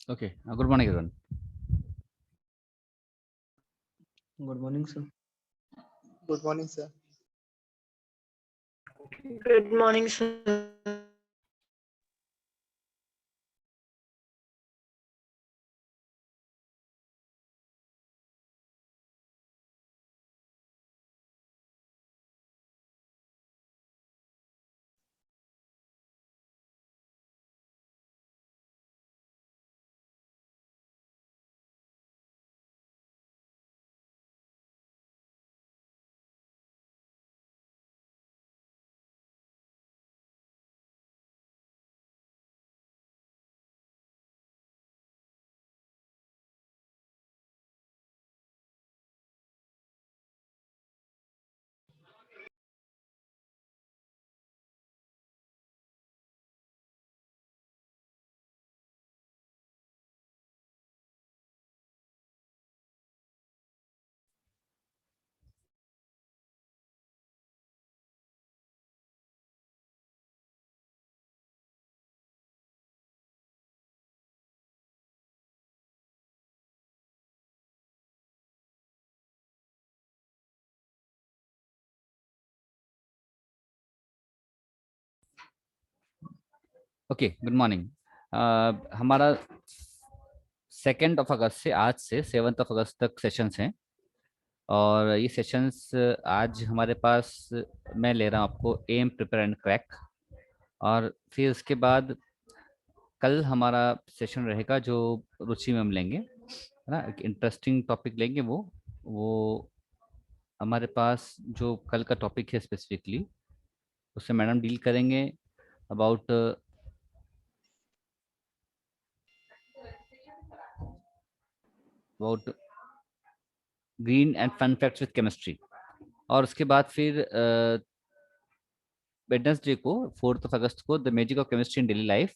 Okay. Good morning, everyone. Good morning, sir. Good morning, sir. Good morning, sir. Okay, good morning. हमारा 2 अगस्त से, आज से 7 अगस्त तक sessions हैं। और ये सेशंस आज हमारे पास मैं ले रहा हूँ आपको एम प्रिपेयर एंड क्रैक। और फिर उसके बाद कल हमारा सेशन रहेगा जो रुचि में हम लेंगे, है ना। एक इंटरेस्टिंग टॉपिक लेंगे। वो हमारे पास जो कल का टॉपिक है स्पेसिफिकली, उससे मैडम डील करेंगे about about green and fun facts with chemistry. और उसके बाद फिर वेडनेसडे को 4 अगस्त को the magic of chemistry in daily life.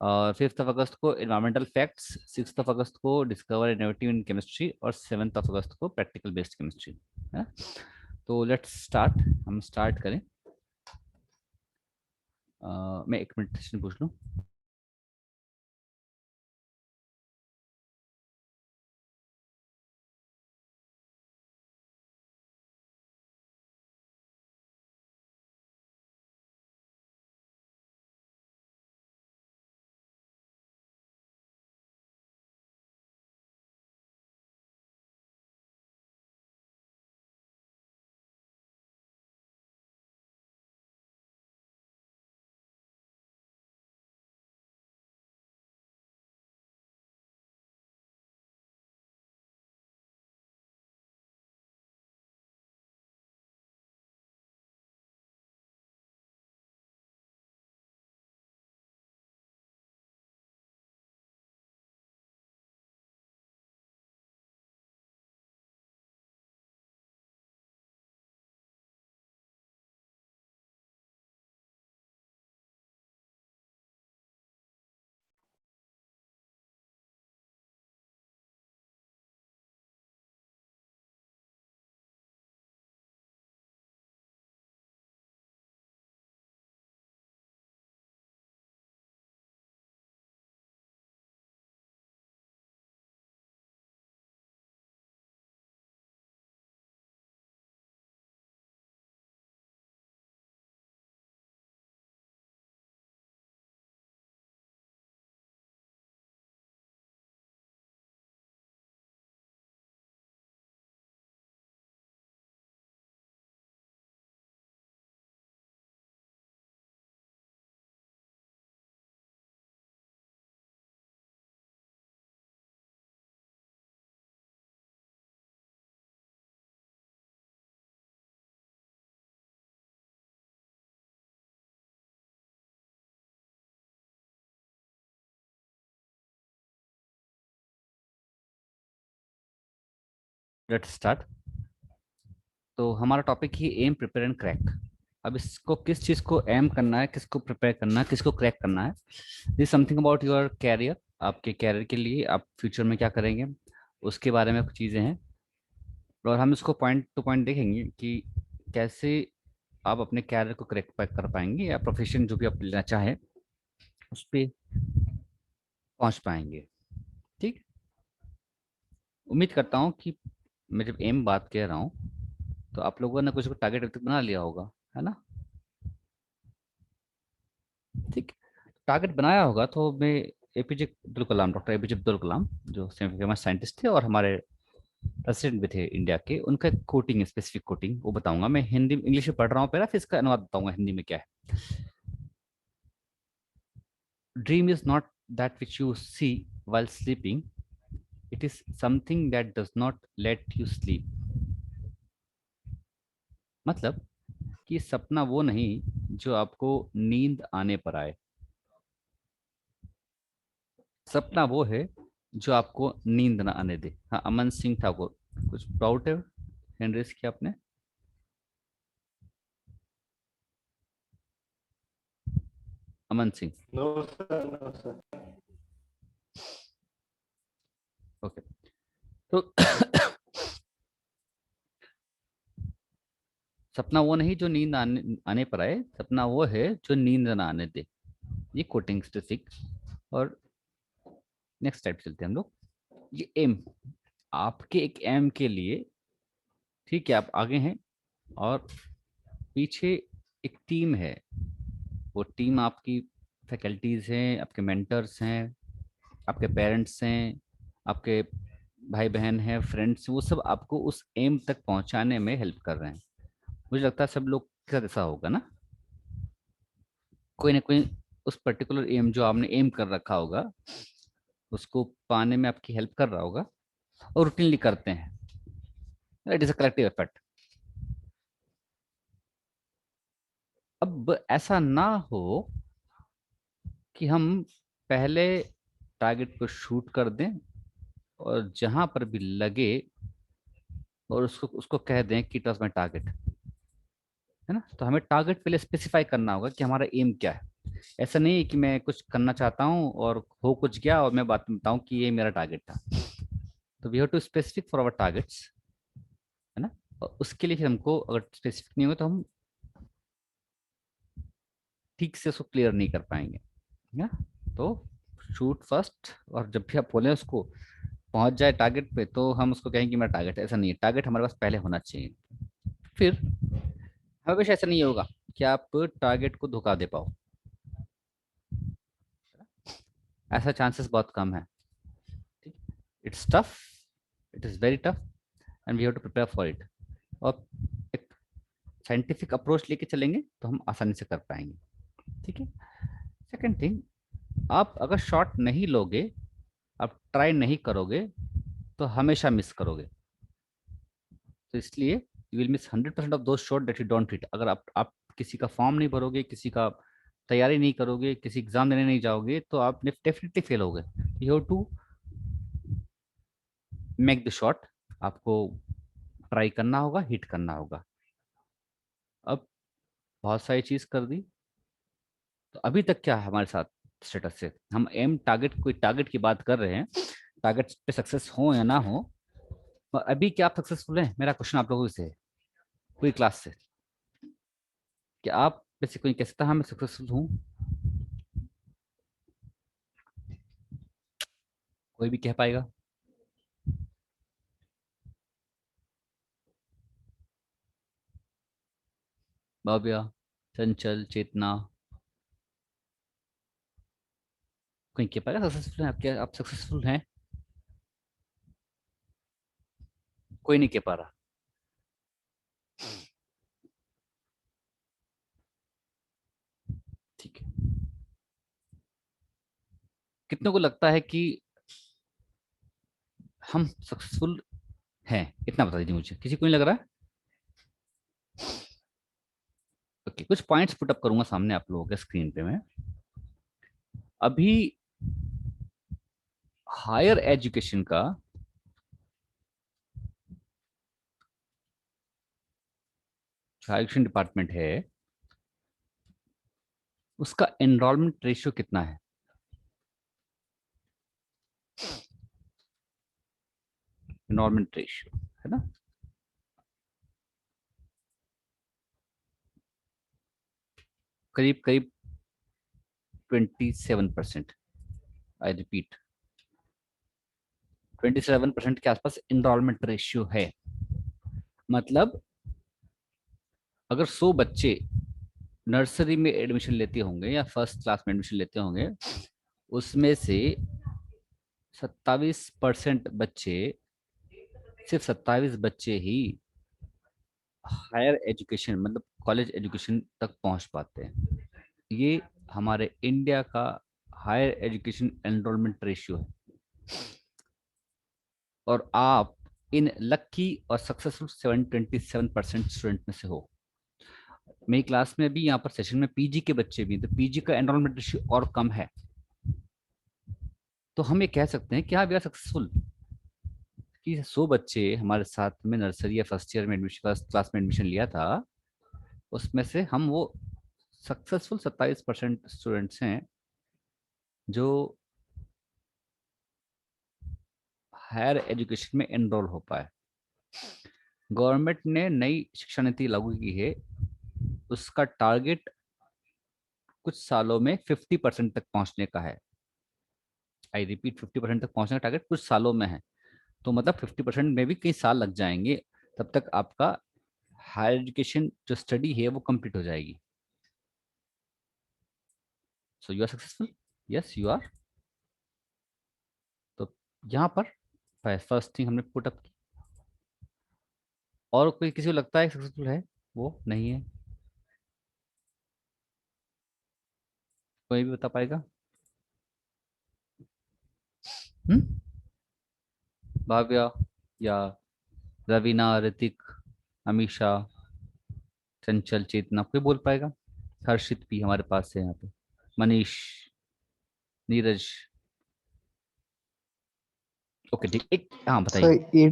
और 5 अगस्त को इन्वायरमेंटल फैक्ट्स, 6 अगस्त को डिस्कवर इनोवेटिव इन केमिस्ट्री, और 7 अगस्त को प्रैक्टिकल बेस्ड केमिस्ट्री है। तो लेट्स स्टार्ट, हम स्टार्ट करें। मैं एक मिनट सेशन पूछ लूँ। Let's start. तो हमारा topic he M prepare and crack. अब इसको किस चीज़ को एम करना है, किसको प्रिपेयर करना है, किसको क्रैक करना है, this something about your career. आपके कैरियर के लिए आप फ्यूचर में क्या करेंगे उसके बारे में कुछ चीज़ें हैं, और हम इसको पॉइंट टू पॉइंट देखेंगे कि कैसे आप अपने कैरियर को क्रैक कर पाएंगे या प्रोफेशन जो भी आप लेना चाहें उस पर पहुंच पाएंगे। ठीक, उम्मीद करता हूँ कि मैं जब एम बात कह रहा हूँ तो आप लोगों ने कुछ टारगेट अभी तक बना लिया होगा, है ना। ठीक, टारगेट बनाया होगा तो मैं APJ Abdul Kalam, doctor APJ Abdul Kalam जो फेमस साइंटिस्ट थे और हमारे प्रेसिडेंट भी थे इंडिया के, उनका एक कोटिंग, स्पेसिफिक कोटिंग वो बताऊंगा। मैं हिंदी इंग्लिश में पढ़ रहा हूँ पहला, फिर इसका अनुवाद बताऊंगा हिंदी में क्या है। Dream is not that which you see while sleeping, it is something that does not let you sleep। मतलब कि सपना वो नहीं जो आपको नींद आने पर आए, सपना वो है जो आपको नींद ना आने दे। हाँ, अमन सिंह ठाकुर, कुछ डाउट है हैंड रेस किया आपने? Aman Singh, No, sir. No, sir. Okay. तो सपना वो नहीं जो नींद आने पर आए, सपना वो है जो नींद ना आने दे। ये कोटिंग स्पेसिफिक। और नेक्स्ट टाइप चलते हैं हम लोग। ये एम, आपके एक एम के लिए, ठीक है, आप आगे हैं और पीछे एक टीम है। वो टीम आपकी फैकल्टीज हैं, आपके मेंटर्स हैं, आपके पेरेंट्स हैं, आपके भाई बहन हैं, फ्रेंड्स, वो सब आपको उस एम तक पहुंचाने में हेल्प कर रहे हैं। मुझे लगता है सब लोग के साथ ऐसा होगा ना, कोई ना कोई उस पर्टिकुलर एम जो आपने एम कर रखा होगा उसको पाने में आपकी हेल्प कर रहा होगा, और रूटीनली करते हैं। It is a collective effort. अब ऐसा ना हो कि हम पहले टारगेट को शूट कर दें और जहां पर भी लगे और उसको उसको कह दें कि इट वॉज माई टारगेट, है ना। तो हमें टारगेट पहले स्पेसिफाई करना होगा कि हमारा एम क्या है। ऐसा नहीं है कि मैं कुछ करना चाहता हूँ और हो कुछ गया और मैं बात में बताऊं कि ये मेरा टारगेट था। तो we have to specific for our targets, है ना। और उसके लिए फिर हमको, अगर स्पेसिफिक नहीं होगा तो हम ठीक से उसको क्लियर नहीं कर पाएंगे, है ना। तो शूट फर्स्ट, और जब भी आप बोले उसको पहुंच जाए टारगेट पे तो हम उसको कहेंगे कि मेरा टारगेट है। ऐसा नहीं है, टारगेट हमारे पास पहले होना चाहिए। फिर हमेशा ऐसा नहीं होगा कि आप टारगेट को धोखा दे पाओ, ऐसा चांसेस बहुत कम है। ठीक, it's tough, it is very tough and we have to prepare for it. और एक साइंटिफिक अप्रोच लेके चलेंगे तो हम आसानी से कर पाएंगे। ठीक है। सेकंड थिंग, आप अगर शॉट नहीं लोगे, आप ट्राई नहीं करोगे तो हमेशा मिस करोगे। तो इसलिए you will miss 100% of those shot that you don't hit. अगर आप किसी का फॉर्म नहीं भरोगे, किसी का तैयारी नहीं करोगे, किसी एग्जाम देने नहीं जाओगे तो आप डेफिनेटली फेल होगे। You have to make the shot, आपको ट्राई करना होगा, हिट करना होगा। अब बहुत सारी चीज कर दी, तो अभी तक क्या है हमारे साथ स्टेटस से, हम एम टारगेट, कोई टारगेट की बात कर रहे हैं, टारगेट पे सक्सेस हो या ना हो, और अभी क्या आप सक्सेसफुल हैं? मेरा क्वेश्चन आप लोगों से है, पूरी क्लास से, कि आप में से कोई कह सकता है हाँ मैं सक्सेसफुल हूँ? कोई भी कह पाएगा? भव्या, चंचल, चेतना, कोई कह पाएगा सक्सेसफुल है? आप क्या, आप सक्सेसफुल हैं? कोई नहीं कह पा रहा। ठीक है, कितनों को लगता है कि हम सक्सेसफुल हैं? इतना बता दीजिए मुझे, किसी को नहीं लग रहा है? ओके, कुछ पॉइंट्स पुट अप करूंगा सामने आप लोगों के स्क्रीन पे। मैं अभी हायर एजुकेशन का हायर एजुकेशन डिपार्टमेंट है, उसका एनरोलमेंट रेशियो कितना है? एनरोलमेंट रेशियो है ना, करीब करीब 27%। आई रिपीट, 27% के आसपास एनरोलमेंट रेशियो है। मतलब अगर 100 बच्चे नर्सरी में एडमिशन लेते होंगे या फर्स्ट क्लास में एडमिशन लेते होंगे, उसमें से 27% बच्चे, सिर्फ 27 बच्चे ही हायर एजुकेशन मतलब कॉलेज एजुकेशन तक पहुंच पाते हैं। ये हमारे इंडिया का हायर एजुकेशन एनरोलमेंट रेशियो है। और आप इन लकी और सक्सेसफुल 727% स्टूडेंट में से हो। मेरी क्लास में भी यहाँ पर सेशन में पीजी के बच्चे भी, तो पीजी का एनरोलमेंट रेशियो और कम है। तो हम ये कह सकते हैं कि हाँ वी आर सक्सेसफुल, कि 100 बच्चे हमारे साथ में नर्सरी या फर्स्ट ईयर में एडमिशन, फर्स्ट क्लास में एडमिशन लिया था, उसमें से हम वो सक्सेसफुल 27% स्टूडेंट्स हैं जो हायर एजुकेशन में एनरोल हो पाए। गवर्नमेंट ने नई शिक्षा नीति लागू की है, उसका टारगेट कुछ सालों में 50% तक पहुंचने का है। आई रिपीट, 50% तक पहुंचने का टारगेट कुछ सालों में है। तो मतलब 50% में भी कई साल लग जाएंगे, तब तक आपका हायर एजुकेशन जो स्टडी है वो कंप्लीट हो जाएगी। So you are successful, yes you are. तो यहाँ पर फर्स्ट थिंग हमने पुट अप की। और कोई किसी को लगता है सक्सेसफुल है? वो नहीं है, कोई भी बता पाएगा? भाव्या या रवीना, ऋतिक, अमीषा, चंचल, चेतना, कोई बोल पाएगा? हर्षित भी हमारे पास है यहाँ पे, मनीष, नीरज। ओके ठीक, एक हाँ बताइए। सर ये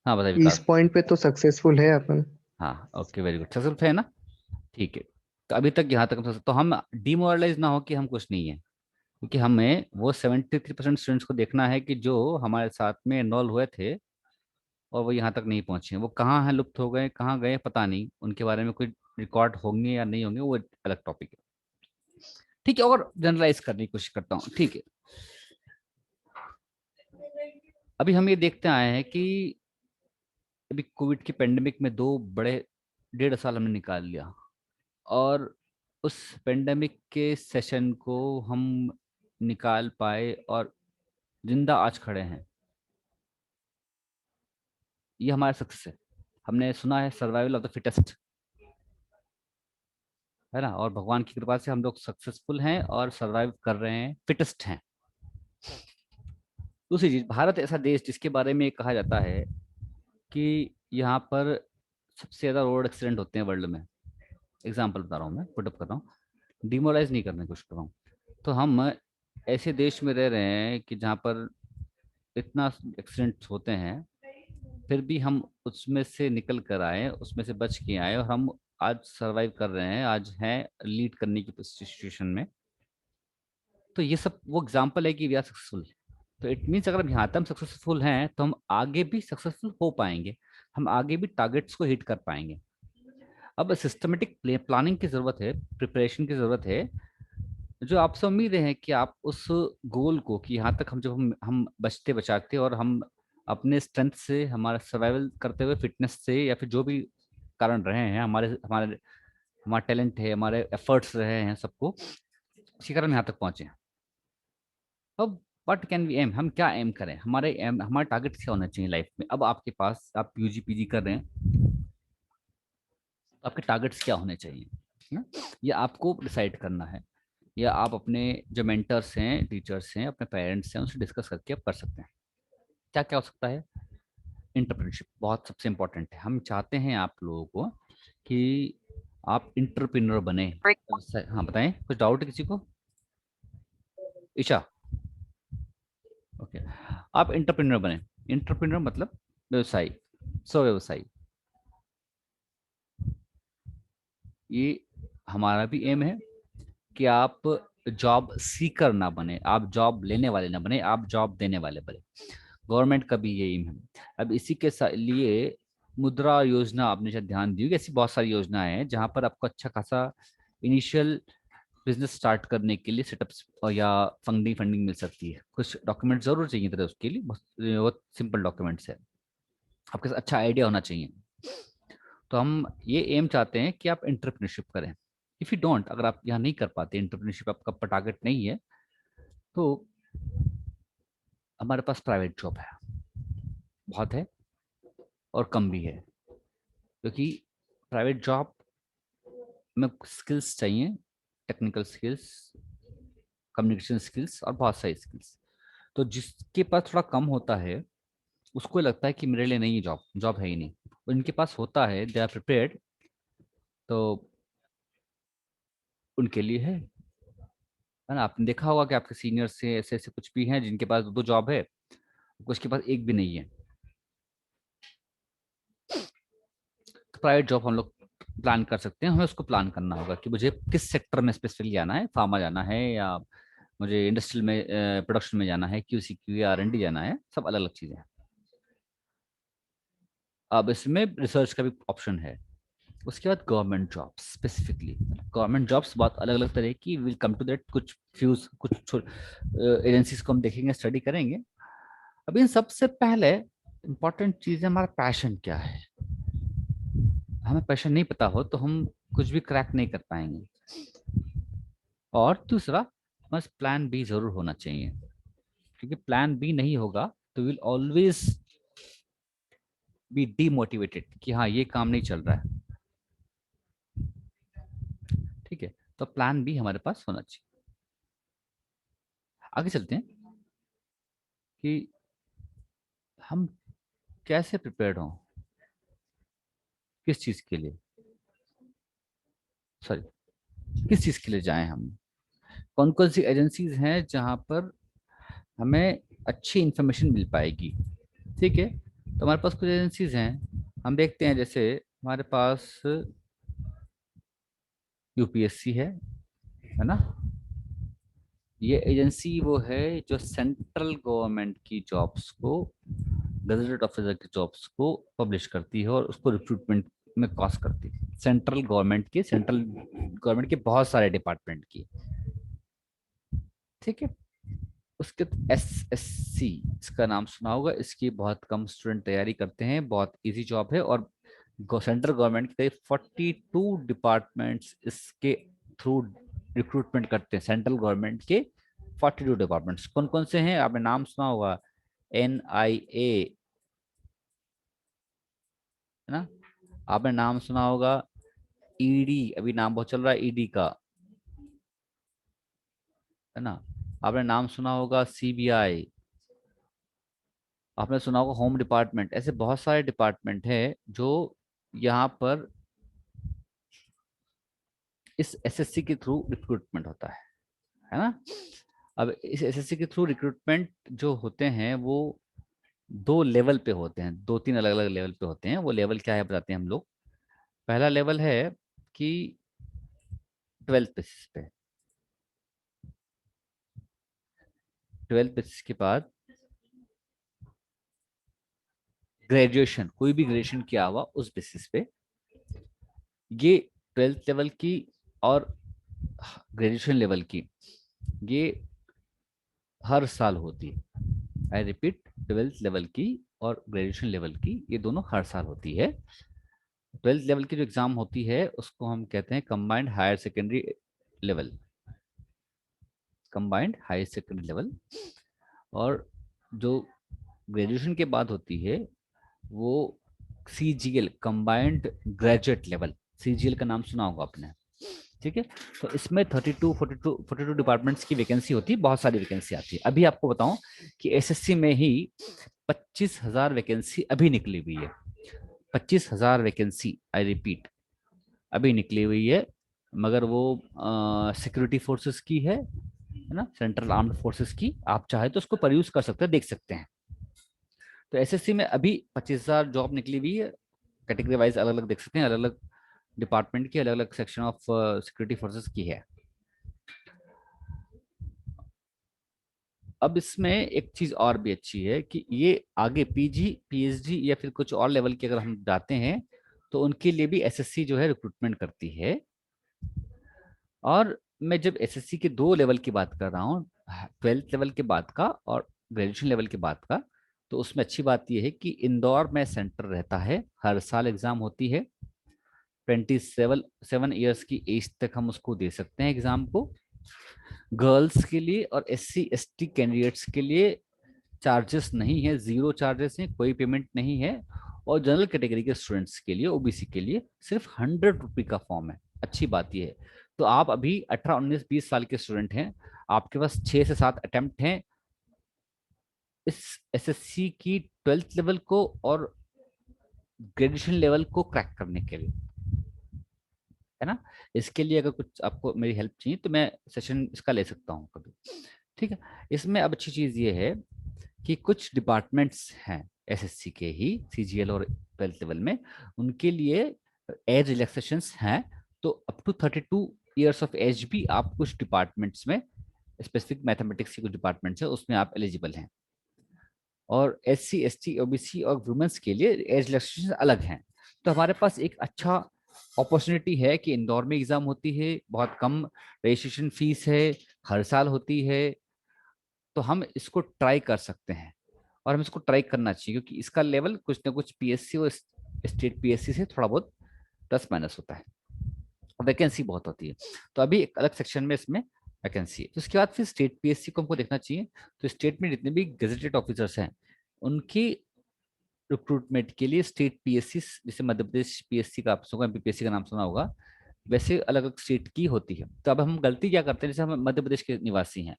हाँ बताइए इस विकास। पॉइंट पे तो सक्सेसफुल है अपन। हाँ ओके वेरी गुड, सक्सेसफुल है ना? ठीक है। तो अभी तक यहाँ तक तो हम डिमोरलाइज ना हो कि हम कुछ नहीं है, क्योंकि हमें वो 73% स्टूडेंट्स को देखना है कि जो हमारे साथ में एनरोल हुए थे और वो यहाँ तक नहीं पहुंचे। वो कहाँ हैं, लुप्त हो गए, कहाँ गए पता नहीं, उनके बारे में कोई रिकॉर्ड होंगे या नहीं होंगे, वो अलग टॉपिक है। ठीक है, और जनरलाइज करने की कोशिश करता हूँ। ठीक है, अभी हम ये देखते आए हैं कि अभी कोविड की पेंडेमिक में 2 बड़े 1.5 साल हमने निकाल लिया, और उस पेंडेमिक के सेशन को हम निकाल पाए और जिंदा आज खड़े हैं। ये हमारा सक्सेस है। हमने सुना है सर्वाइवल ऑफ द फिटेस्ट, है ना, और भगवान की कृपा से हम लोग सक्सेसफुल हैं और सर्वाइव कर रहे हैं, फिटेस्ट हैं। दूसरी चीज, भारत ऐसा देश जिसके बारे में कहा जाता है कि यहाँ पर सबसे ज्यादा रोड एक्सीडेंट होते हैं वर्ल्ड में। एग्जाम्पल बता रहा हूँ, मैं पुटअप कर रहा हूँ, डिमोरलाइज नहीं करने की कोशिश कर रहा हूँ। तो हम ऐसे देश में रह रहे हैं कि जहाँ पर इतना एक्सीडेंट्स होते हैं, फिर भी हम उसमें से निकल कर आए, उसमें से बच के आए, और हम आज सरवाइव कर रहे हैं, आज हैं लीड करने की सिचुएशन में। तो ये सब वो एग्जाम्पल है कि वी आर सक्सेसफुल। तो इट मीन्स अगर हम यहाँ तक सक्सेसफुल हैं तो हम आगे भी सक्सेसफुल हो पाएंगे, हम आगे भी टारगेट्स को हिट कर पाएंगे। अब सिस्टमेटिक प्लानिंग की जरूरत है, प्रिपरेशन की जरूरत है। जो आपसे उम्मीद है कि आप उस गोल को, कि यहाँ तक हम जब हम बचते बचाते और हम अपने स्ट्रेंथ से, हमारा सर्वाइवल करते हुए फिटनेस से, या फिर जो भी कारण रहे हैं, हमारे हमारे हमारा टैलेंट है, हमारे एफर्ट्स रहे हैं, सबको इसी कारण हम यहाँ तक पहुंचे हैं। अब व्हाट कैन वी एम, हम क्या एम करें, हमारे एम, हमारे टारगेट क्या होना चाहिए लाइफ में? अब आपके पास, आप यूजी पीजी कर रहे हैं, तो आपके टारगेट्स क्या होने चाहिए, है ना? ये आपको डिसाइड करना है, या आप अपने जो मेंटर्स हैं, टीचर्स हैं, अपने पेरेंट्स हैं, उनसे डिस्कस करके आप कर सकते हैं। क्या क्या हो सकता है? इंटरप्रेन्योरशिप बहुत सबसे इंपॉर्टेंट है। हम चाहते हैं आप लोगों को कि आप इंटरप्रेन्योर बने। हाँ बताएं, कुछ डाउट है किसी को? ईशा, ओके, आप इंटरप्रेन्योर बने। इंटरप्रेन्योर मतलब व्यवसायी, स्व व्यवसायी। ये हमारा भी एम है कि आप जॉब सीकर ना बने, आप जॉब लेने वाले ना बने, आप जॉब देने वाले बने। गवर्नमेंट का भी ये एम है। अब इसी के लिए मुद्रा योजना आपने शायद ध्यान दी होगी, ऐसी बहुत सारी योजनाएं हैं जहां पर आपको अच्छा खासा इनिशियल बिजनेस स्टार्ट करने के लिए सेटअप्स या फंडिंग मिल सकती है। कुछ डॉक्यूमेंट जरूर चाहिए थे उसके लिए, बहुत सिंपल डॉक्यूमेंट्स है, आपके साथ अच्छा आइडिया होना चाहिए। तो हम ये एम चाहते हैं कि आप एंटरप्रेन्योरशिप करें। इफ़ यू डोंट, अगर आप यहाँ नहीं कर पाते, एंटरप्रेन्योरशिप आपका टारगेट नहीं है, तो हमारे पास प्राइवेट जॉब है, बहुत है और कम भी है। क्योंकि प्राइवेट जॉब में स्किल्स चाहिए, टेक्निकल स्किल्स, कम्युनिकेशन स्किल्स और बहुत सारी स्किल्स। तो जिसके पास थोड़ा कम होता है उसको लगता है कि मेरे लिए नहीं है, जॉब जॉब है ही नहीं। और इनके पास होता है, दे आर प्रिपेयर्ड, तो उनके लिए है ना। आपने देखा होगा कि आपके सीनियर से ऐसे ऐसे कुछ भी हैं जिनके पास दो जॉब है, कुछ के पास एक भी नहीं है। तो प्राइवेट जॉब हम लोग प्लान कर सकते हैं, हमें उसको प्लान करना होगा कि मुझे किस सेक्टर में स्पेसिफिकली जाना है, फार्मा जाना है या मुझे इंडस्ट्रियल में प्रोडक्शन में जाना है, क्यूसी क्यू R&D जाना है, सब अलग अलग चीज़ें हैं। अब इसमें रिसर्च का भी ऑप्शन है। उसके बाद government jobs, specifically government jobs बहुत अलग अलग तरह की, विल कम टू दैट। कुछ एजेंसीज को हम देखेंगे, स्टडी करेंगे। अब इन सबसे पहले इंपॉर्टेंट चीज है हमारा पैशन क्या है। हमें पैशन नहीं पता हो तो हम कुछ भी क्रैक नहीं कर पाएंगे। और दूसरा, बस प्लान बी जरूर होना चाहिए, क्योंकि प्लान बी नहीं होगा तो विल ऑलवेज बी डीमोटिवेटेड कि हाँ ये काम नहीं चल रहा है। ठीक है, तो प्लान बी हमारे पास होना चाहिए। आगे चलते हैं कि हम कैसे प्रिपेयर्ड हों, किस चीज के लिए, सॉरी किस चीज के लिए जाएं हम, कौन कौन सी एजेंसीज हैं जहां पर हमें अच्छी इंफॉर्मेशन मिल पाएगी। ठीक है, तो हमारे पास कुछ एजेंसीज हैं, हम देखते हैं। जैसे हमारे पास यूपीएससी है ना। ये एजेंसी वो है जो सेंट्रल गवर्नमेंट की जॉब्स को, गजेटेड ऑफिसर की जॉब्स को पब्लिश करती है और उसको रिक्रूटमेंट में कॉस्ट करती है। सेंट्रल गवर्नमेंट के बहुत सारे डिपार्टमेंट की। ठीक है, उसके SSC, इसका नाम सुना होगा, इसकी बहुत कम स्टूडेंट तैयारी करते हैं, बहुत इजी जॉब है। और सेंट्रल गवर्नमेंट के 42 डिपार्टमेंट्स इसके थ्रू रिक्रूटमेंट करते हैं। सेंट्रल गवर्नमेंट के 42 डिपार्टमेंट्स कौन कौन से हैं, आपने नाम सुना होगा, NIA है ना, आपने नाम सुना होगा, ED, अभी नाम बहुत चल रहा है ED का, है ना। आपने नाम सुना होगा CBI, आपने सुना होगा होम डिपार्टमेंट। ऐसे बहुत सारे डिपार्टमेंट है जो यहाँ पर इस SSC के थ्रू रिक्रूटमेंट होता है ना। अब इस SSC के थ्रू रिक्रूटमेंट जो होते हैं वो दो लेवल पे होते हैं, दो तीन अलग अलग लेवल पे होते हैं। वो लेवल क्या है बताते हैं हम लोग। पहला लेवल है कि 12th बेसिस पे, 12th बेसिस के बाद ग्रेजुएशन, कोई भी ग्रेजुएशन किया हुआ उस बेसिस पे, ये 12th लेवल की और ग्रेजुएशन लेवल की ये हर साल होती है। आई रिपीट, 12th लेवल की और ग्रेजुएशन लेवल की ये दोनों हर साल होती है। 12th लेवल की जो एग्जाम होती है उसको हम कहते हैं combined higher secondary level, combined higher secondary level. और जो ग्रेजुएशन के बाद होती है वो CGL, combined graduate level. CGL का नाम सुना होगा आपने। ठीक है, तो इसमें 42 डिपार्टमेंट्स की वैकेंसी होती है, बहुत सारी वैकेंसी आती है। अभी आपको बताऊं कि SSC में ही 25,000 वैकेंसी अभी निकली हुई है। 25,000 वैकेंसी, आई रिपीट, अभी निकली हुई है। मगर वो सिक्योरिटी फोर्सेस की है ना, सेंट्रल आर्म्ड फोर्सेस की। आप चाहे तो उसको परयूज कर सकते हैं, देख सकते हैं। तो SSC में अभी 25,000 जॉब निकली हुई है, कैटेगरी वाइज अलग अलग देख सकते हैं, अलग अलग डिपार्टमेंट की अलग अलग सेक्शन ऑफ सिक्योरिटी फोर्सेस की है। अब इसमें एक चीज और भी अच्छी है कि ये आगे पीजी पीएचडी या फिर कुछ और लेवल की अगर हम जाते हैं तो उनके लिए भी एसएससी जो है रिक्रूटमेंट करती है। और मैं जब एसएससी के दो लेवल की बात कर रहा हूँ, 12th लेवल के बाद का और ग्रेजुएशन लेवल के बाद का, तो उसमें अच्छी बात यह है कि इंदौर में सेंटर रहता है, हर साल एग्जाम होती है। 27 ईयर्स की एज तक हम उसको दे सकते हैं एग्जाम को। गर्ल्स के लिए और SC ST कैंडिडेट्स के लिए चार्जेस नहीं है, जीरो चार्जेस है, कोई पेमेंट नहीं है। और जनरल कैटेगरी के स्टूडेंट्स के लिए, ओबीसी के लिए सिर्फ 100 रुपये का फॉर्म है। अच्छी बात यह है। तो आप अभी 18 19 20 साल के स्टूडेंट हैं, आपके पास 6 से 7 अटेम्प्ट हैं इस एसएससी की 12th लेवल को और ग्रेजुएशन लेवल को क्रैक करने के लिए, है ना। इसके लिए अगर कुछ आपको मेरी हेल्प चाहिए तो मैं सेशन इसका ले सकता हूँ कभी। ठीक है। इसमें अब अच्छी चीज ये है कि कुछ डिपार्टमेंट्स हैं एसएससी के ही, सीजीएल और 12th लेवल में, उनके लिए एज रिलैक्सेशंस हैं। तो up to 32 years of age भी आप कुछ डिपार्टमेंट्स में, स्पेसिफिक मैथमेटिक्स के कुछ डिपार्टमेंट्स है उसमें आप एलिजिबल हैं। और SC ST OBC और वुमेन्स के लिए एज रिलैक्सेशन अलग हैं। तो हमारे पास एक अच्छा अपॉर्चुनिटी है कि इंदौर में एग्जाम होती है, बहुत कम रजिस्ट्रेशन फीस है, हर साल होती है। तो हम इसको ट्राई कर सकते हैं और हम इसको ट्राई करना चाहिए, क्योंकि इसका लेवल कुछ ना कुछ पीएससी और स्टेट पीएससी से थोड़ा बहुत प्लस माइनस होता है, वैकेंसी बहुत होती है। तो अभी एक अलग सेक्शन में इसमें वैकेंसी है। तो उसके बाद फिर स्टेट पीएससी को हमको देखना चाहिए। तो स्टेट में जितने भी गेजेटेड ऑफिसर्स हैं उनकी रिक्रूटमेंट के लिए स्टेट पीएससी, जैसे मध्य प्रदेश पीएससी का आप सुना, एमपीपीएससी का नाम सुना होगा, वैसे अलग अलग स्टेट की होती है। तो अब हम गलती क्या करते हैं, जैसे हम मध्य प्रदेश के निवासी हैं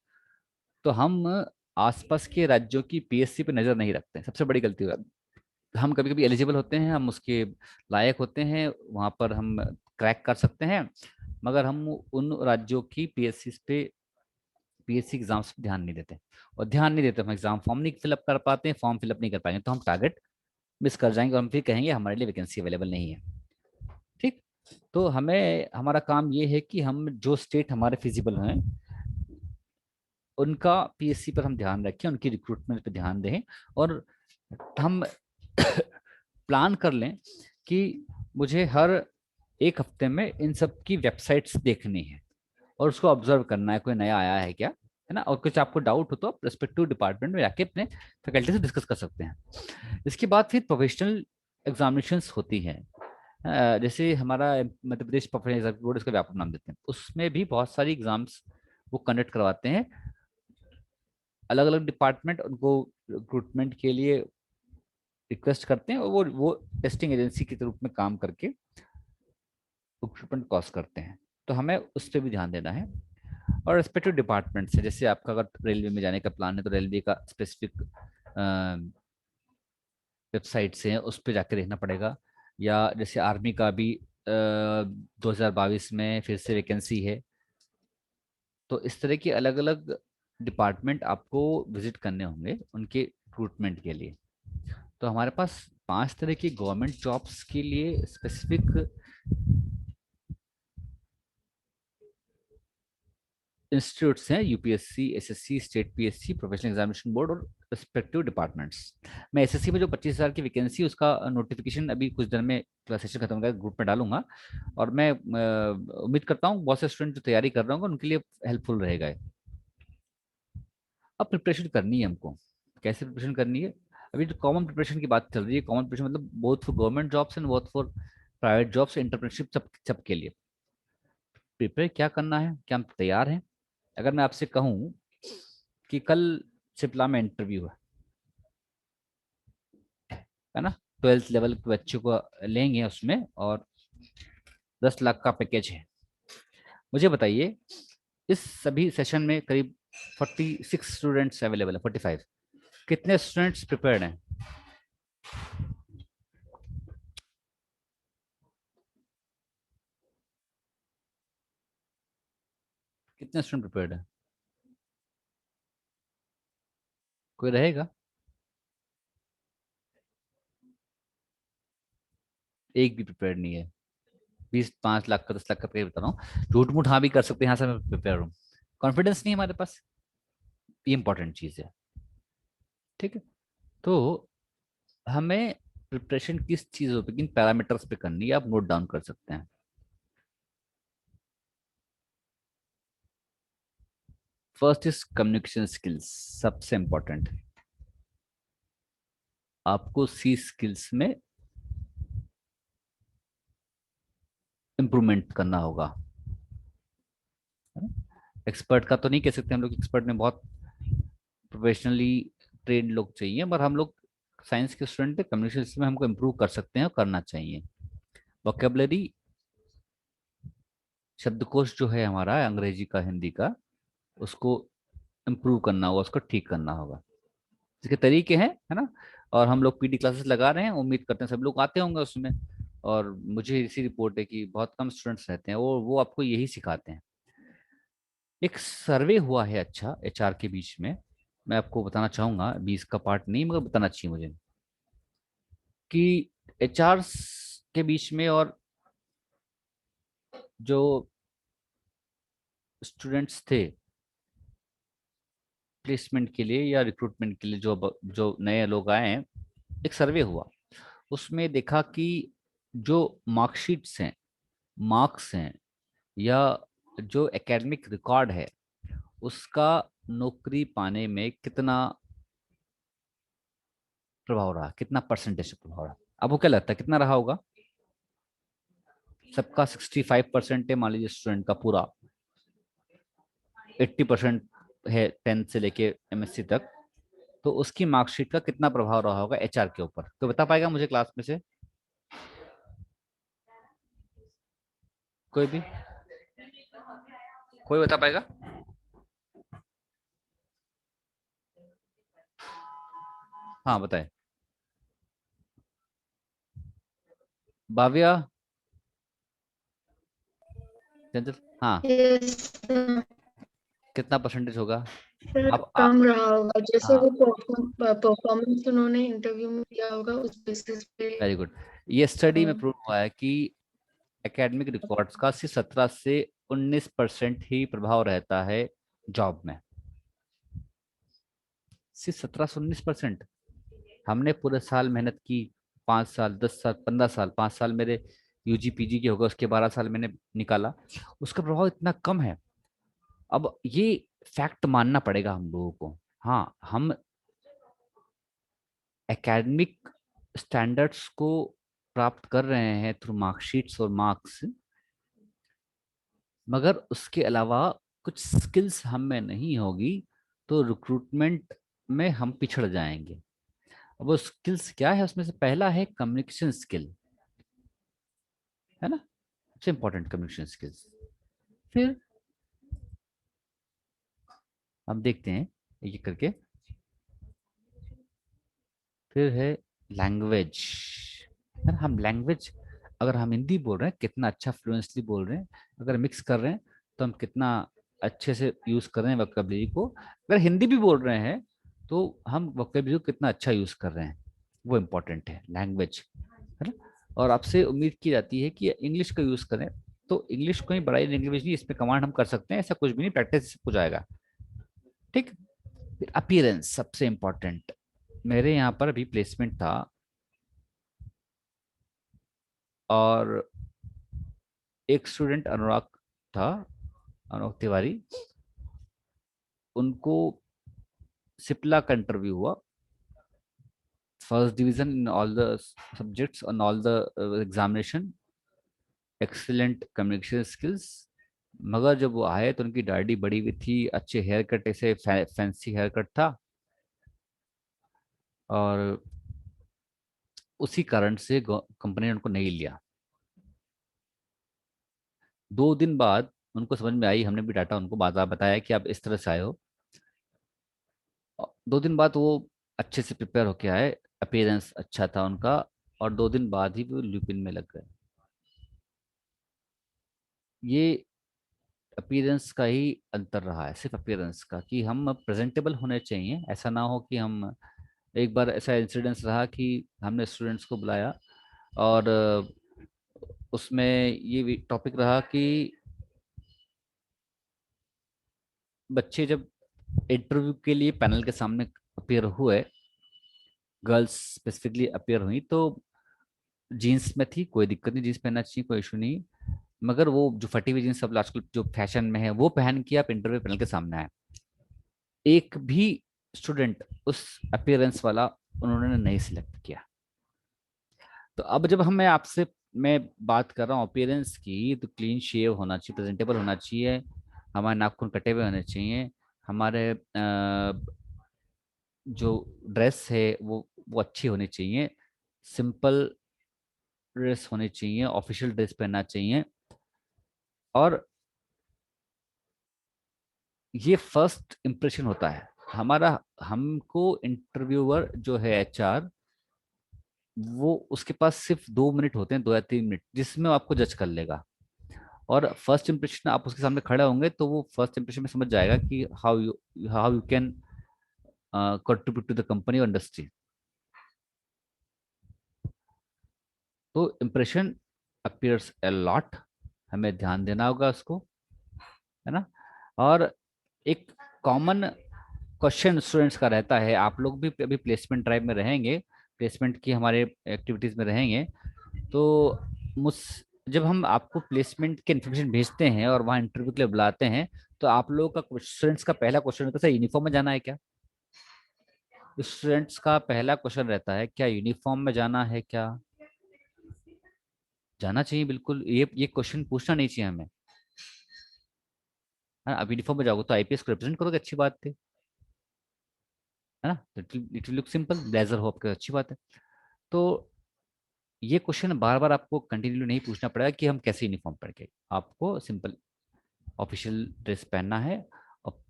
तो हम आसपास के राज्यों की पीएससी पे नजर नहीं रखते हैं, सबसे बड़ी गलती है। हम कभी कभी एलिजिबल होते हैं, हम उसके लायक होते हैं, वहां पर हम क्रैक कर सकते हैं, मगर हम उन राज्यों की पीएससी एग्जाम्स पे ध्यान नहीं देते। और ध्यान नहीं देते हम एग्जाम फॉर्म नहीं फिलअप कर पाते हैं, फॉर्म फिलअप नहीं कर पाएंगे तो हम टारगेट मिस कर जाएंगे और हम फिर कहेंगे हमारे लिए वैकेंसी अवेलेबल नहीं है। ठीक। तो हमें, हमारा काम ये है कि हम जो स्टेट हमारे फिजिबल हैं उनका पीएससी पर हम ध्यान रखें, उनकी रिक्रूटमेंट पर ध्यान दें। और हम प्लान कर लें कि मुझे हर एक हफ्ते में इन सब की वेबसाइट्स देखनी है और उसको ऑब्जर्व करना है, कोई नया आया है क्या, है ना। और कुछ आपको डाउट हो तो आप रेस्पेक्टिव डिपार्टमेंट में जाके अपने फैकल्टी से डिस्कस कर सकते हैं। इसके बाद फिर प्रोफेशनल एग्जामिनेशंस होती हैं। जैसे हमारा Madhya Pradesh professional exam board, इसका व्यापक नाम देते हैं, उसमें भी बहुत सारी एग्जाम्स वो कंडक्ट करवाते हैं। अलग अलग डिपार्टमेंट उनको रिक्रूटमेंट के लिए रिक्वेस्ट करते हैं और वो टेस्टिंग एजेंसी के रूप में काम करके रिक्रूटमेंट कॉस्ट करते हैं। तो हमें उस पर भी ध्यान देना है। और रेस्पेक्टिव डिपार्टमेंट से, जैसे आपका अगर रेलवे में जाने का प्लान है तो रेलवे का स्पेसिफिक वेबसाइट से है, उस पर जाके देखना पड़ेगा। या जैसे आर्मी का भी 2022 में फिर से वैकेंसी है। तो इस तरह के अलग अलग डिपार्टमेंट आपको विजिट करने होंगे उनके रिक्रूटमेंट के लिए। तो हमारे पास 5 तरह की गवर्नमेंट जॉब्स के लिए स्पेसिफिक इंस्टीट्यूट्स हैं, UPSC, SSC, state PSC, professional examination board और रिस्पेक्टिव डिपार्टमेंट्स। मैं एसएससी में जो 25,000 की वैकेंसी उसका नोटिफिकेशन अभी कुछ दिन में, सेशन खत्म होगा, ग्रुप में डालूंगा। और मैं उम्मीद करता हूँ बहुत से स्टूडेंट जो तैयारी कर रहे होंगे उनके लिए हेल्पफुल रहेगा ये। अब प्रिपरेशन करनी है हमको, कैसे प्रिपरेशन करनी है। अभी जो कॉमन प्रिपरेशन की बात चल रही है, कॉमन प्रिपरेशन मतलब both for government jobs and both for private jobs, internship, सब सब के लिए प्रिपेयर क्या करना है, क्या हम तैयार हैं। अगर मैं आपसे कहूँ कि कल शिप्ला में इंटरव्यू है ना, 12th लेवल के बच्चों को लेंगे उसमें, और 10 लाख का पैकेज है। मुझे बताइए, इस सभी सेशन में करीब 46 स्टूडेंट्स अवेलेबल है, 45, कितने स्टूडेंट्स प्रिपेयर्ड हैं? कितने स्टूडेंट प्रिपेयर्ड है? कोई रहेगा? एक भी प्रिपेयर्ड नहीं है। 5 लाख का 10 लाख का पे बता रहा हूँ, झूठ मूठ हाँ भी कर सकते हैं, यहाँ से मैं प्रिपेयर हूँ। कॉन्फिडेंस नहीं है हमारे पास, ये इंपॉर्टेंट चीज है। ठीक है, तो हमें प्रिपरेशन किस चीजों पे, किन पैरामीटर्स पे करनी है, आप नोट डाउन कर सकते हैं। फर्स्ट इज कम्युनिकेशन स्किल्स, सबसे इंपॉर्टेंट। आपको सी स्किल्स में इंप्रूवमेंट करना होगा। एक्सपर्ट का तो नहीं कह सकते हम लोग, एक्सपर्ट में बहुत प्रोफेशनली ट्रेंड लोग चाहिए, पर हम लोग साइंस के स्टूडेंट है, कम्युनिकेशन में हमको इम्प्रूव कर सकते हैं और करना चाहिए। वोकेबलरी, शब्दकोश जो है हमारा अंग्रेजी का हिंदी का, उसको इम्प्रूव करना होगा, उसको ठीक करना होगा। इसके तरीके हैं, है ना। और हम लोग पीटी क्लासेस लगा रहे हैं, उम्मीद करते हैं सब लोग आते होंगे उसमें। और मुझे इसी रिपोर्ट है कि बहुत कम स्टूडेंट्स रहते हैं, वो आपको यही सिखाते हैं। एक सर्वे हुआ है अच्छा एचआर के बीच में, मैं आपको बताना चाहूंगा, 20 का पार्ट नहीं मगर बताना चाहिए मुझे, कि एचआर के बीच में और जो स्टूडेंट्स थे प्लेसमेंट के लिए या रिक्रूटमेंट के लिए, जो जो नए लोग आए हैं, एक सर्वे हुआ। उसमें देखा कि जो मार्कशीट्स हैं, मार्क्स हैं, या जो एकेडमिक रिकॉर्ड है, उसका नौकरी पाने में कितना प्रभाव रहा, कितना परसेंटेज प्रभाव रहा। आपको क्या लगता है कितना रहा होगा? सबका 65% है मान लीजिए, स्टूडेंट का पूरा 80% है 10th से लेके एमएससी तक, तो उसकी मार्कशीट का कितना प्रभाव रहा होगा एचआर के ऊपर? तो बता पाएगा मुझे क्लास में से कोई भी? कोई बता पाएगा? हाँ बताए। भाविया, चंचल, हाँ, यस सर। कितना परसेंटेज होगा? अब कम रहा होगा, जैसे हाँ, वो परफॉर्मेंस उन्होंने इंटरव्यू में दिया होगा उस बेसिस पे। Very good. ये स्टडी में हाँ, प्रूव हुआ है कि एकेडमिक रिकॉर्ड्स का सिर्फ 17 से 19% ही प्रभाव रहता है जॉब में। सिर्फ 17 से 19%। हमने पूरे साल मेहनत की, 5 साल 10 साल 15 साल, 5 साल मेरे यूजी पीजी के हो गए, उसके 12 साल मैंने निकाला, उसका प्रभाव इतना कम है। अब ये फैक्ट मानना पड़ेगा हम लोगों को। हाँ, हम एकेडमिक स्टैंडर्ड्स को प्राप्त कर रहे हैं थ्रू मार्कशीट्स और मार्क्स, मगर उसके अलावा कुछ स्किल्स हम में नहीं होगी तो रिक्रूटमेंट में हम पिछड़ जाएंगे। अब वो स्किल्स क्या है, उसमें से पहला है कम्युनिकेशन स्किल, है ना, सबसे इंपॉर्टेंट कम्युनिकेशन स्किल्स। फिर हम देखते हैं ये करके, फिर है लैंग्वेज। है ना, हम लैंग्वेज, अगर हम हिंदी बोल रहे हैं कितना अच्छा फ्लुएंसली बोल रहे हैं, अगर मिक्स कर रहे हैं तो हम कितना अच्छे से यूज कर रहे हैं वोकेबलरी को, अगर हिंदी भी बोल रहे हैं तो हम वोकेबलरी को कितना अच्छा यूज कर रहे हैं, वो इम्पोर्टेंट है लैंग्वेज, है ना। और आपसे उम्मीद की जाती है कि इंग्लिश का यूज करें, तो इंग्लिश कोई बड़ा लैंग्वेज नहीं, इसमें कमांड हम कर सकते हैं, ऐसा कुछ भी नहीं, प्रैक्टिस हो जाएगा। ठीक। फिर अपीयरेंस सबसे इंपॉर्टेंट। मेरे यहाँ पर अभी प्लेसमेंट था, और एक स्टूडेंट अनुराग था, अनुराग तिवारी, उनको सिप्ला का इंटरव्यू हुआ, first division in all the subjects on all the examination, excellent communication skills. मगर जब वो आए तो उनकी दाढ़ी बड़ी हुई थी, अच्छे हेयर कट, ऐसे फैंसी हेयर कट था, और उसी कारण से कंपनी ने उनको नहीं लिया। 2 दिन बाद उनको समझ में आई, हमने भी डाटा उनको बात बताया कि आप इस तरह से आए हो। 2 दिन बाद वो अच्छे से प्रिपेयर होके आए, अपीयरेंस अच्छा था उनका, और 2 दिन बाद ही वो ल्यूपिन में लग गए। ये अपीयरेंस का ही अंतर रहा है, सिर्फ अपीयरेंस का, कि हम प्रेजेंटेबल होने चाहिए। ऐसा ना हो कि हम, एक बार ऐसा इंसिडेंस रहा कि हमने स्टूडेंट्स को बुलाया, और उसमें ये टॉपिक रहा कि बच्चे जब इंटरव्यू के लिए पैनल के सामने अपियर हुए, गर्ल्स स्पेसिफिकली अपियर हुई, तो जीन्स में थी, कोई दिक्कत नहीं, जीन्स पहनना चाहिए, कोई इशू नहीं। मगर वो जो फटी हुई जीन्स सब आजकल जो फैशन में है वो पहन के आप इंटरव्यू पैनल के सामने आए। एक भी स्टूडेंट उस अपियरेंस वाला उन्होंने नहीं सिलेक्ट किया। तो अब जब मैं बात कर रहा हूँ अपीयरेंस की, तो क्लीन शेव होना चाहिए, प्रेजेंटेबल होना चाहिए, हमारे नाखून कटे हुए होने चाहिए, हमारे जो ड्रेस है वो अच्छी होनी चाहिए, सिंपल ड्रेस होनी चाहिए, ऑफिशियल ड्रेस पहनना चाहिए। और ये फर्स्ट इम्प्रेशन होता है हमारा। हमको इंटरव्यूअर जो है एचआर, वो उसके पास सिर्फ 2 मिनट होते हैं, 2 या 3 मिनट, जिसमें वो आपको जज कर लेगा। और फर्स्ट इंप्रेशन आप उसके सामने खड़े होंगे तो वो फर्स्ट इंप्रेशन में समझ जाएगा कि how you can contribute to the company और इंडस्ट्री। तो इम्प्रेशन अपियर्स अ लॉट, हमें ध्यान देना होगा उसको, है ना। और एक कॉमन क्वेश्चन स्टूडेंट्स का रहता है, आप लोग भी अभी प्लेसमेंट ड्राइव में रहेंगे, प्लेसमेंट की हमारे एक्टिविटीज में रहेंगे, तो मुझ जब हम आपको प्लेसमेंट के इन्फॉर्मेशन भेजते हैं और वहाँ इंटरव्यू के लिए बुलाते हैं, तो आप लोगों का स्टूडेंट्स का पहला क्वेश्चन होता है, सर यूनिफॉर्म में जाना है क्या? स्टूडेंट्स का पहला क्वेश्चन रहता है, क्या यूनिफॉर्म में जाना है क्या? जाना चाहिए बिल्कुल, ये क्वेश्चन पूछना नहीं चाहिए हमें, है ना। अब यूनिफॉर्म में जाओगे तो आईपीएस को रिप्रेजेंट करोगे, अच्छी बात है ना। It will look simple, blazer हो आपका, अच्छी बात है। तो ये क्वेश्चन बार बार आपको कंटिन्यू नहीं पूछना पड़ेगा कि हम कैसे यूनिफॉर्म पहन के, आपको सिंपल ऑफिशियल ड्रेस पहनना है और